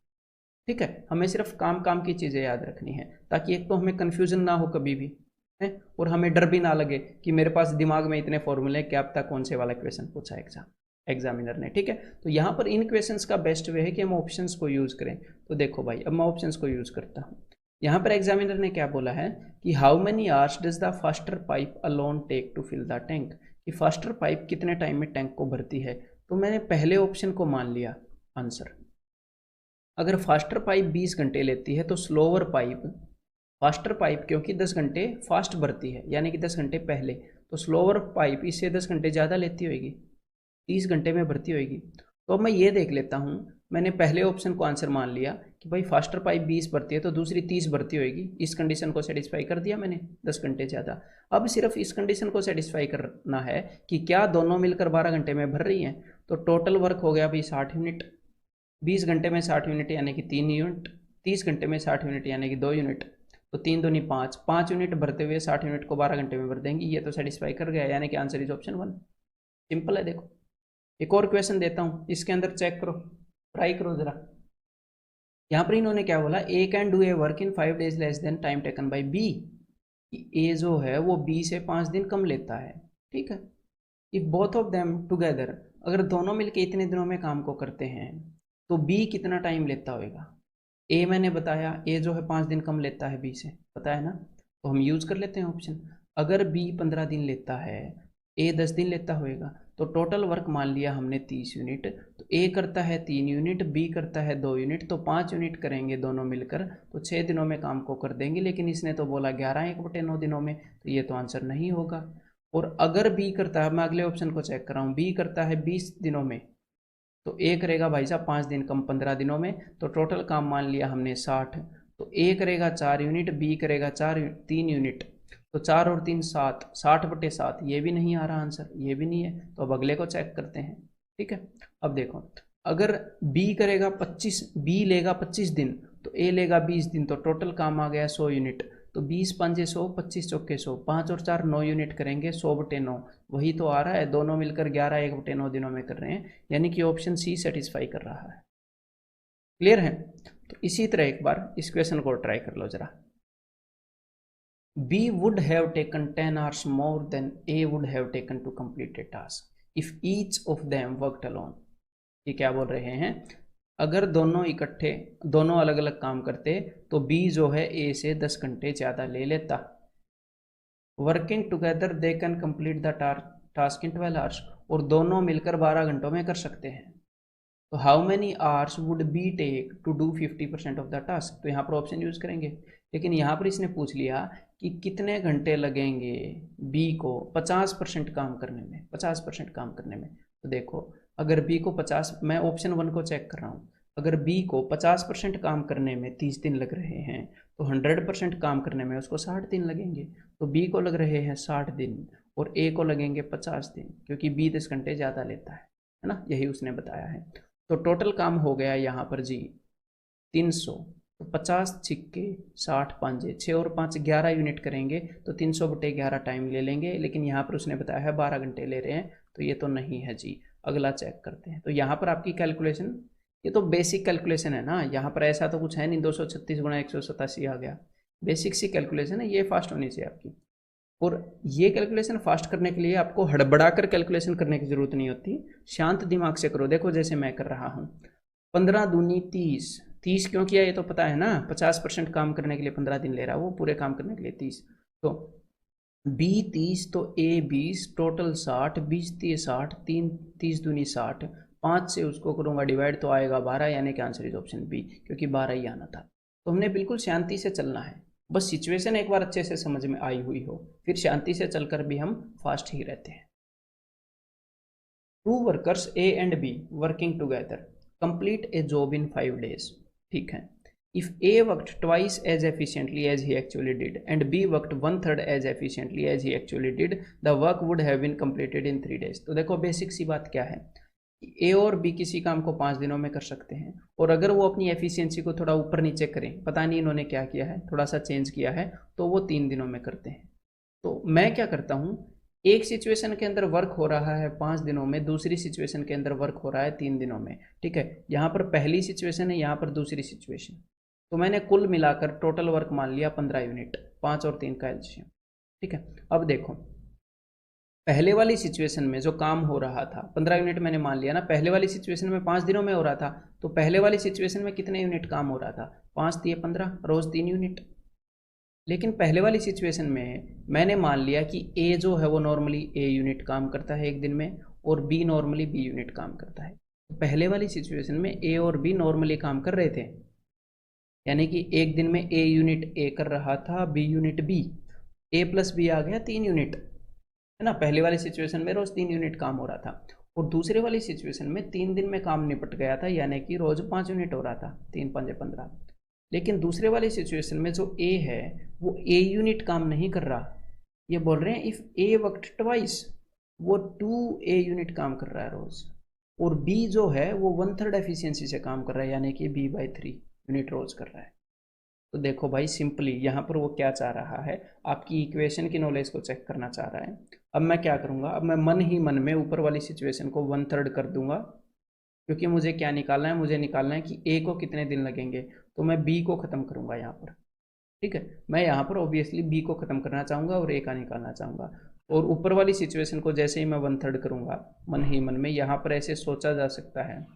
ठीक है, हमें सिर्फ काम की चीज़ें याद रखनी है, ताकि एक तो हमें कन्फ्यूजन ना हो कभी भी है, और हमें डर भी ना लगे कि मेरे पास दिमाग में इतने फॉर्मूले, क्या पता कौन से वाला क्वेश्चन पूछा एग्जामिनर ने। ठीक है, तो यहाँ पर इन क्वेश्चंस का बेस्ट वे है कि हम ऑप्शंस को यूज़ करें। तो देखो भाई, अब मैं ऑप्शंस को यूज़ करता हूँ। यहाँ पर एग्जामिनर ने क्या बोला है कि how many hours does the faster pipe alone take to fill the tank, कि फास्टर पाइप कितने टाइम में टैंक को भरती है। तो मैंने पहले ऑप्शन को मान लिया आंसर। अगर फास्टर पाइप 20 घंटे लेती है तो स्लोअर पाइप, फास्टर पाइप क्योंकि 10 घंटे फास्ट भरती है, यानी कि 10 घंटे पहले, तो स्लोअर पाइप इससे 10 घंटे ज़्यादा लेती होगी, 30 घंटे में भरती होगी। तो अब मैं ये देख लेता हूँ मैंने पहले ऑप्शन को आंसर मान लिया कि भाई फास्टर पाइप 20 भरती है तो दूसरी 30 भरती होगी, इस कंडीशन को सेटिस्फाई कर दिया मैंने 10 घंटे ज़्यादा। अब सिर्फ इस कंडीशन को सेटिस्फाई करना है कि क्या दोनों मिलकर 12 घंटे में भर रही हैं। तो टोटल वर्क हो गया भाई 60 यूनिट, 20 घंटे में 60 यूनिट यानी कि 3 यूनिट, 30 घंटे में 60 यूनिट यानी कि 2 यूनिट, तो 3 दूनी 5, 5 यूनिट भरते हुए 60 यूनिट को 12 घंटे में भर देंगी। ये तो सेटिस्फाई कर गया, यानी कि आंसर इज ऑप्शन 1। सिंपल है। देखो एक और क्वेश्चन देता हूँ, इसके अंदर चेक करो, ट्राई करो जरा। यहाँ पर इन्होंने क्या बोला, A can do a work in 5 days less than time taken by B. A जो है वो बी से 5 दिन कम लेता है, ठीक है। If both of them together, अगर दोनों मिलके इतने दिनों में काम को करते हैं तो बी कितना टाइम लेता होगा। ए मैंने बताया, ए जो है 5 दिन कम लेता है बी से, पता है ना, तो हम यूज कर लेते हैं ऑप्शन। अगर बी 15 दिन लेता है, ए 10 दिन लेता होएगा, तो टोटल वर्क मान लिया हमने 30 यूनिट, तो ए करता है 3 यूनिट, बी करता है 2 यूनिट, तो 5 यूनिट करेंगे दोनों मिलकर, तो 6 दिनों में काम को कर देंगे। लेकिन इसने तो बोला 11 1/9 दिनों में, तो ये तो आंसर नहीं होगा। और अगर बी करता है, मैं अगले ऑप्शन को चेक कर रहा हूँ, बी करता है 20 दिनों में, तो ए करेगा भाई साहब 5 दिन कम 15 दिनों में, तो टोटल काम मान लिया हमने 60, तो ए करेगा 4 यूनिट, बी करेगा 3 यूनिट, तो 4 और 3 7, 60/7, ये भी नहीं आ रहा आंसर, ये भी नहीं है। तो अब अगले को चेक करते हैं, ठीक है। अब देखो, अगर बी करेगा 25, बी लेगा 25 दिन, तो ए लेगा 20 दिन, तो टोटल काम आ गया 100 यूनिट, तो 20 5 100, 25 चौके 100, 5 और 4 9 यूनिट करेंगे, 100/9, वही तो आ रहा है। दोनों मिलकर 11 1/9 दिनों में कर रहे हैं, यानी कि ऑप्शन सी सेटिस्फाई कर रहा है। क्लियर है। तो इसी तरह एक बार इस क्वेश्चन को ट्राई कर लो जरा। B would have taken 10 hours more than A would have taken to complete a task if each of them worked alone। ये क्या बोल रहे हैं, अगर दोनों इकट्ठे, दोनों अलग अलग काम करते तो B जो है A से 10 घंटे ज़्यादा ले लेता। Working together they can complete the task in 12 hours, और दोनों मिलकर 12 घंटों में कर सकते हैं। तो how many hours would be take to do 50% of the task, तो यहाँ पर ऑप्शन यूज करेंगे। लेकिन यहाँ पर इसने पूछ लिया कि कितने घंटे लगेंगे बी को 50% काम करने में, 50% काम करने में। तो देखो, अगर बी को 50, मैं ऑप्शन 1 को चेक कर रहा हूँ, अगर बी को 50% काम करने में 30 दिन लग रहे हैं, तो 100% काम करने में उसको 60 दिन लगेंगे। तो बी को लग रहे हैं 60 दिन और ए को लगेंगे 50 दिन, क्योंकि बी 10 घंटे ज़्यादा लेता है ना, यही उसने बताया है। तो टोटल काम हो गया यहाँ पर जी 300, तो 50 छिक्के 60 5 6 और 5 11 यूनिट करेंगे, तो 300/11 टाइम ले लेंगे। लेकिन यहाँ पर उसने बताया है 12 घंटे ले रहे हैं, तो ये तो नहीं है जी। अगला चेक करते हैं। तो यहाँ पर आपकी कैलकुलेशन, ये तो बेसिक कैलकुलेशन है ना, यहाँ पर ऐसा तो कुछ है नहीं 236 × 187 आ गया, बेसिक सी कैलकुलेशन है, ये फास्ट होनी चाहिए आपकी। और ये कैलकुलेशन फास्ट करने के लिए आपको हड़बड़ा कर कैलकुलेशन करने की जरूरत नहीं होती, शांत दिमाग से करो। देखो जैसे मैं कर रहा हूँ, 15 दूनी 30, 30 क्यों किया ये तो पता है ना, 50% काम करने के लिए 15 दिन ले रहा है वो, पूरे काम करने के लिए 30, तो बी 30, तो ए 20, टोटल 60, 20 3 60, 3 30 दूनी 60, 5 से उसको करूँगा डिवाइड तो आएगा 12, यानी कि आंसर इज ऑप्शन बी, क्योंकि 12 ही आना था। तो हमने बिल्कुल शांति से चलना है, बस सिचुएशन एक बार अच्छे से समझ में आई हुई हो, फिर शांति से चलकर भी हम फास्ट ही रहते हैं। 2 workers A and B working together complete a job in 5 days, ठीक है। If A worked twice as efficiently as he actually did and B worked 1/3 as efficiently as he actually did, the work would have been completed in 3 days। तो देखो basic सी बात क्या है, ए और B किसी काम को 5 दिनों में कर सकते हैं, और अगर वो अपनी एफिशिएंसी को थोड़ा ऊपर नीचे करें, पता नहीं इन्होंने क्या किया है, थोड़ा सा चेंज किया है, तो वो 3 दिनों में करते हैं। तो मैं क्या करता हूँ, एक सिचुएशन के अंदर वर्क हो रहा है 5 दिनों में, दूसरी सिचुएशन के अंदर वर्क हो रहा है 3 दिनों में, ठीक है। यहाँ पर पहली सिचुएशन है, यहाँ पर दूसरी सिचुएशन, तो मैंने कुल मिलाकर टोटल वर्क मान लिया 15 यूनिट, 5 और 3 का एलसीएम, ठीक है। अब देखो, पहले वाली सिचुएशन में जो काम हो रहा था 15 यूनिट मैंने मान लिया ना, पहले वाली सिचुएशन में 5 दिनों में हो रहा था, तो पहले वाली सिचुएशन में कितने यूनिट काम हो रहा था, 5 × 15, रोज 3 यूनिट। लेकिन पहले वाली सिचुएशन में मैंने मान लिया कि ए जो है वो नॉर्मली ए यूनिट काम करता है एक दिन में, और बी नॉर्मली बी यूनिट काम करता है। पहले वाली सिचुएशन में ए और बी नॉर्मली काम कर रहे थे, यानी कि एक दिन में ए यूनिट ए कर रहा था, बी यूनिट बी, ए + बी आ गया 3 यूनिट, है ना। पहले वाली सिचुएशन में रोज 3 यूनिट काम हो रहा था। और दूसरे वाली सिचुएशन में 3 दिन में काम निपट गया था, यानी कि रोज 5 यूनिट हो रहा था, 3×5 = 15। लेकिन दूसरे वाली सिचुएशन में जो ए है वो ए यूनिट काम नहीं कर रहा, ये बोल रहे हैं इफ ए वर्कड ट्वाइस, वो 2 यूनिट काम कर रहा है रोज, और बी जो है वो 1/3 एफिशिएंसी से काम कर रहा है, यानी कि b/3 यूनिट रोज कर रहा है। तो देखो भाई सिंपली यहाँ पर वो क्या चाह रहा है, आपकी इक्वेशन की नॉलेज को चेक करना चाह रहा है। अब मैं क्या करूँगा, अब मैं मन ही मन में ऊपर वाली सिचुएशन को 1/3 कर दूंगा, क्योंकि मुझे क्या निकालना है, मुझे निकालना है कि ए को कितने दिन लगेंगे, तो मैं बी को ख़त्म करूँगा यहाँ पर। ठीक है, मैं यहाँ पर ऑब्वियसली बी को ख़त्म करना चाहूँगा और ए का निकालना चाहूँगा। और ऊपर वाली सिचुएशन को जैसे ही मैं 1/3 करूँगा मन ही मन में, यहाँ पर ऐसे सोचा जा सकता है,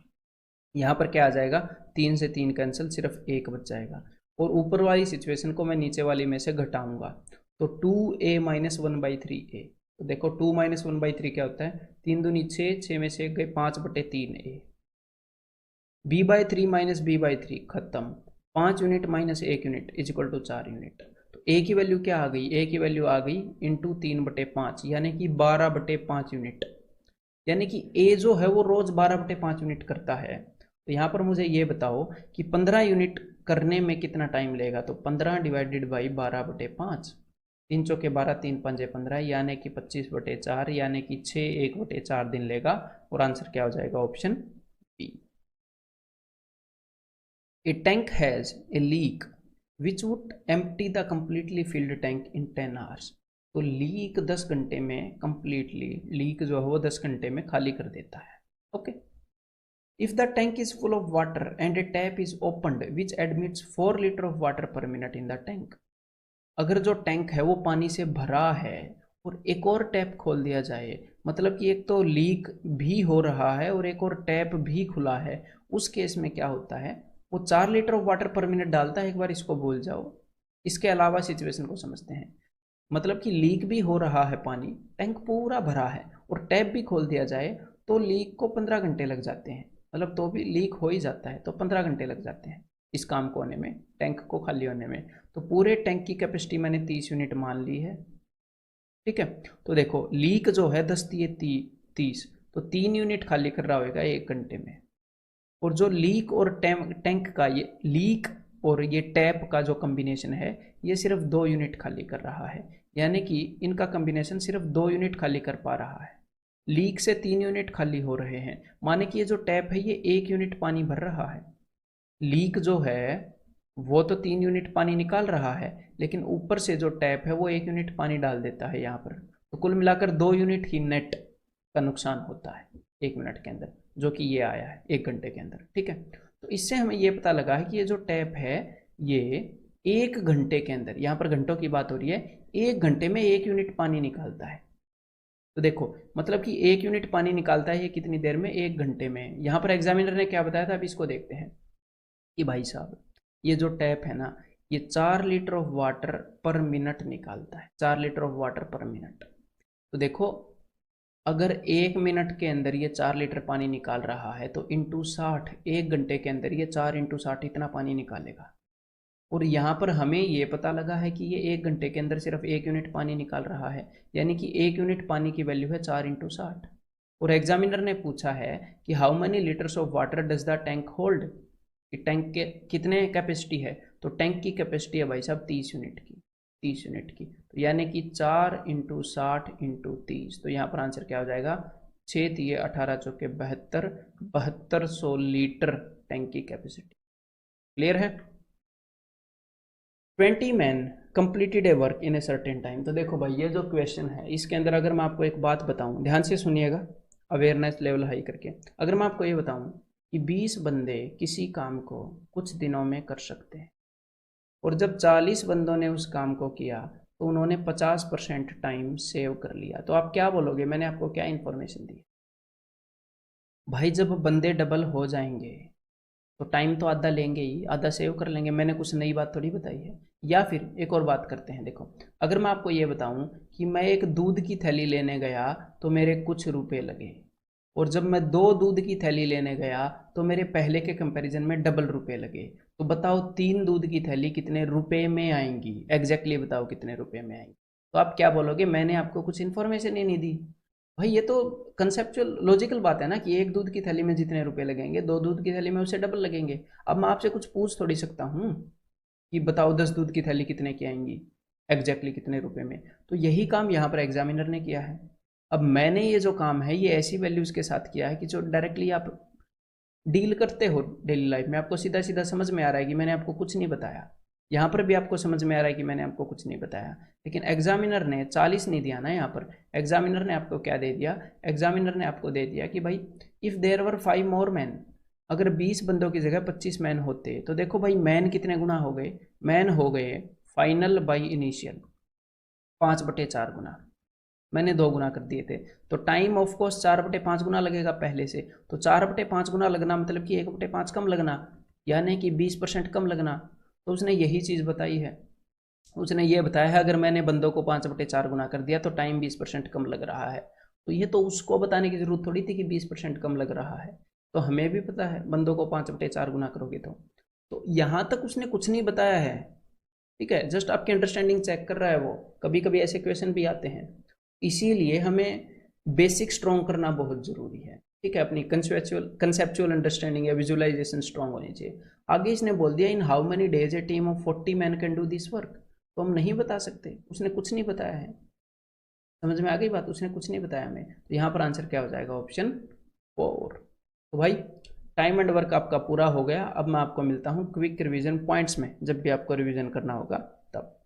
यहाँ पर क्या आ जाएगा, 3 से 3 कैंसिल, सिर्फ 1 बच जाएगा। और ऊपर वाली सिचुएशन को मैं नीचे वाली में से घटाऊंगा, तो 2a - 1/3a। तो देखो 2 - 1/3 क्या होता है, 3 दूनी 6, 6 में से गए 5/3a। b/3 - b/3 खत्म, 5 यूनिट माइनस 1 यूनिट = 4 यूनिट। तो a की वैल्यू क्या आ गई, a की वैल्यू आ गई इंटू 3/5, यानी कि 12/5 यूनिट। यानी कि a जो है वो रोज 12/5 यूनिट करता है। तो यहाँ पर मुझे ये बताओ कि 15 यूनिट करने में कितना टाइम लेगा, तो 15 / 12/5, 3 चौके 12, 3 पंजे 15, यानी कि 25/4, यानी कि 6 1/4 दिन लेगा। और आंसर क्या हो जाएगा, option B. A tank has a leak which would empty the completely filled tank in 10 hours। तो लीक 10 घंटे में कंप्लीटली, लीक जो है वो 10 घंटे में खाली कर देता है। Okay, if the tank is full of water and A tap is opened which admits 4 litre of water पर मिनट इन द टैंक। अगर जो टैंक है वो पानी से भरा है और एक और टैप खोल दिया जाए, मतलब कि एक तो लीक भी हो रहा है और एक और टैप भी खुला है, उस केस में क्या होता है, वो 4 लीटर ऑफ वाटर पर मिनट डालता है। एक बार इसको भूल जाओ, इसके अलावा सिचुएशन को समझते हैं। मतलब कि लीक भी हो रहा है पानी, टैंक पूरा भरा है और टैप भी खोल दिया जाए, तो लीक को 15 घंटे लग जाते हैं। मतलब तो भी लीक हो ही जाता है, तो 15 घंटे लग जाते हैं इस काम को होने में, टैंक को खाली होने में। तो पूरे टैंक की कैपेसिटी मैंने 30 यूनिट मान ली है। ठीक है, तो देखो लीक जो है 10 × 30, तो 3 यूनिट खाली कर रहा होगा 1 घंटे में। और जो लीक और टैंक का, ये लीक और ये टैप का जो कॉम्बिनेशन है, ये सिर्फ 2 यूनिट खाली कर रहा है, यानी कि इनका कॉम्बिनेशन सिर्फ 2 यूनिट खाली कर पा रहा है। लीक से 3 यूनिट खाली हो रहे हैं, माने कि ये जो टैप है ये 1 यूनिट पानी भर रहा है। लीक जो है वो तो 3 यूनिट पानी निकाल रहा है, लेकिन ऊपर से जो टैप है वो 1 यूनिट पानी डाल देता है यहाँ पर। तो कुल मिलाकर 2 यूनिट ही नेट का नुकसान होता है 1 मिनट के अंदर, जो कि ये आया है 1 घंटे के अंदर। ठीक है, तो इससे हमें ये पता लगा है कि ये जो टैप है ये 1 घंटे के अंदर, यहाँ पर घंटों की बात हो रही है, 1 घंटे में 1 यूनिट पानी निकालता है। तो देखो मतलब कि 1 यूनिट पानी निकालता है ये कितनी देर में, 1 घंटे में। यहाँ पर एग्जामिनर ने क्या बताया था, अभी इसको देखते हैं कि भाई साहब ये जो टैप है ना, ये 4 लीटर ऑफ वाटर पर मिनट निकालता है, 4 लीटर ऑफ वाटर पर मिनट। तो देखो अगर 1 मिनट के अंदर ये 4 लीटर पानी निकाल रहा है, तो इंटू 60, 1 घंटे के अंदर ये 4 × 60 इतना पानी निकालेगा। और यहाँ पर हमें ये पता लगा है कि ये 1 घंटे के अंदर सिर्फ 1 यूनिट पानी निकाल रहा है, यानी कि 1 यूनिट पानी की वैल्यू है 4 × 60। और एग्जामिनर ने पूछा है कि how many litres of water does the tank hold, कि टैंक के कितने कैपेसिटी है, तो टैंक की कैपेसिटी है भाई साहब 30 यूनिट की, 30 यूनिट की। तो यानी कि 4 × 60 × 30, तो यहाँ पर आंसर क्या हो जाएगा, 6 × 3 = 18, चौके 72, 7200 लीटर टैंक की कैपेसिटी। क्लियर है। 20 man completed A work in a certain time. तो देखो भाई ये जो क्वेश्चन है इसके अंदर अगर मैं आपको एक बात बताऊं, ध्यान से सुनिएगा, अवेयरनेस लेवल हाई करके। अगर मैं आपको ये बताऊं कि 20 बंदे किसी काम को कुछ दिनों में कर सकते हैं, और जब 40 बंदों ने उस काम को किया तो उन्होंने 50% टाइम सेव कर लिया, तो आप क्या बोलोगे, मैंने आपको क्या इन्फॉर्मेशन दी। भाई जब बंदे डबल हो जाएंगे तो टाइम तो आधा लेंगे ही, आधा सेव कर लेंगे, मैंने कुछ नई बात थोड़ी बताई है। या फिर एक और बात करते हैं, देखो अगर मैं आपको ये बताऊं कि मैं एक दूध की थैली लेने गया तो मेरे कुछ रुपए लगे, और जब मैं 2 दूध की थैली लेने गया तो मेरे पहले के कंपैरिजन में डबल रुपए लगे, तो बताओ 3 दूध की थैली कितने रुपए में आएंगी, एग्जैक्टली बताओ कितने रुपए में आएंगी। तो आप क्या बोलोगे, मैंने आपको कुछ इन्फॉर्मेशन ही नहीं दी। भाई ये तो कंसेप्चुअल लॉजिकल बात है ना कि एक दूध की थैली में जितने रुपए लगेंगे, 2 दूध की थैली में उससे डबल लगेंगे। अब मैं आपसे कुछ पूछ थोड़ी सकता हूँ कि बताओ 10 दूध की थैली कितने की आएंगी, एग्जैक्टली कितने रुपए में। तो यही काम यहाँ पर एग्जामिनर ने किया है। अब मैंने ये जो काम है ये ऐसी वैल्यूज के साथ किया है कि जो डायरेक्टली आप डील करते हो डेली लाइफ में, आपको सीधा सीधा समझ में आ रहा है कि मैंने आपको कुछ नहीं बताया। यहाँ पर भी आपको समझ में आ रहा है कि मैंने आपको कुछ नहीं बताया। लेकिन एग्जामिनर ने 40 नहीं दिया ना यहाँ पर। एग्जामिनर ने आपको क्या दे दिया, एग्जामिनर ने आपको दे दिया कि भाई if there were 5 more man, अगर 20 बंदों की जगह 25 मैन होते तो देखो भाई मैन कितने गुना हो गए, मैन हो गए फाइनल बाई इनिशियल 5/4 गुना। मैंने 2 गुना कर दिए थे। तो टाइम ऑफ कोर्स 4/5 गुना लगेगा पहले से। तो 4/5 गुना लगना मतलब कि 1/5 कम लगना, यानी कि 20% कम लगना। तो उसने यही चीज़ बताई है। उसने ये बताया है अगर मैंने बंदों को 5/4 गुना कर दिया तो टाइम 20% कम लग रहा है। तो ये तो उसको बताने की जरूरत थोड़ी थी कि 20% कम लग रहा है। तो हमें भी पता है बंदों को 5/4 गुना करोगे तो यहाँ तक उसने कुछ नहीं बताया है। ठीक है, जस्ट आपकी अंडरस्टैंडिंग चेक कर रहा है वो। कभी कभी ऐसे क्वेश्चन भी आते हैं। इसीलिए हमें बेसिक स्ट्रॉन्ग करना बहुत ज़रूरी है। ठीक है, अपनी कंसेप्चुअल अंडरस्टैंडिंग या विजुअलाइजेशन स्ट्रॉन्ग होनी चाहिए। आगे इसने बोल दिया in how many days A team of 40 man can do this work. तो हम नहीं बता सकते, उसने कुछ नहीं बताया है। समझ में आ गई बात, उसने कुछ नहीं बताया हमें। तो यहाँ पर आंसर क्या हो जाएगा, ऑप्शन 4। तो भाई टाइम एंड वर्क आपका पूरा हो गया। अब मैं आपको मिलता हूँ क्विक रिवीजन पॉइंट्स में, जब भी आपको रिवीजन करना होगा तब।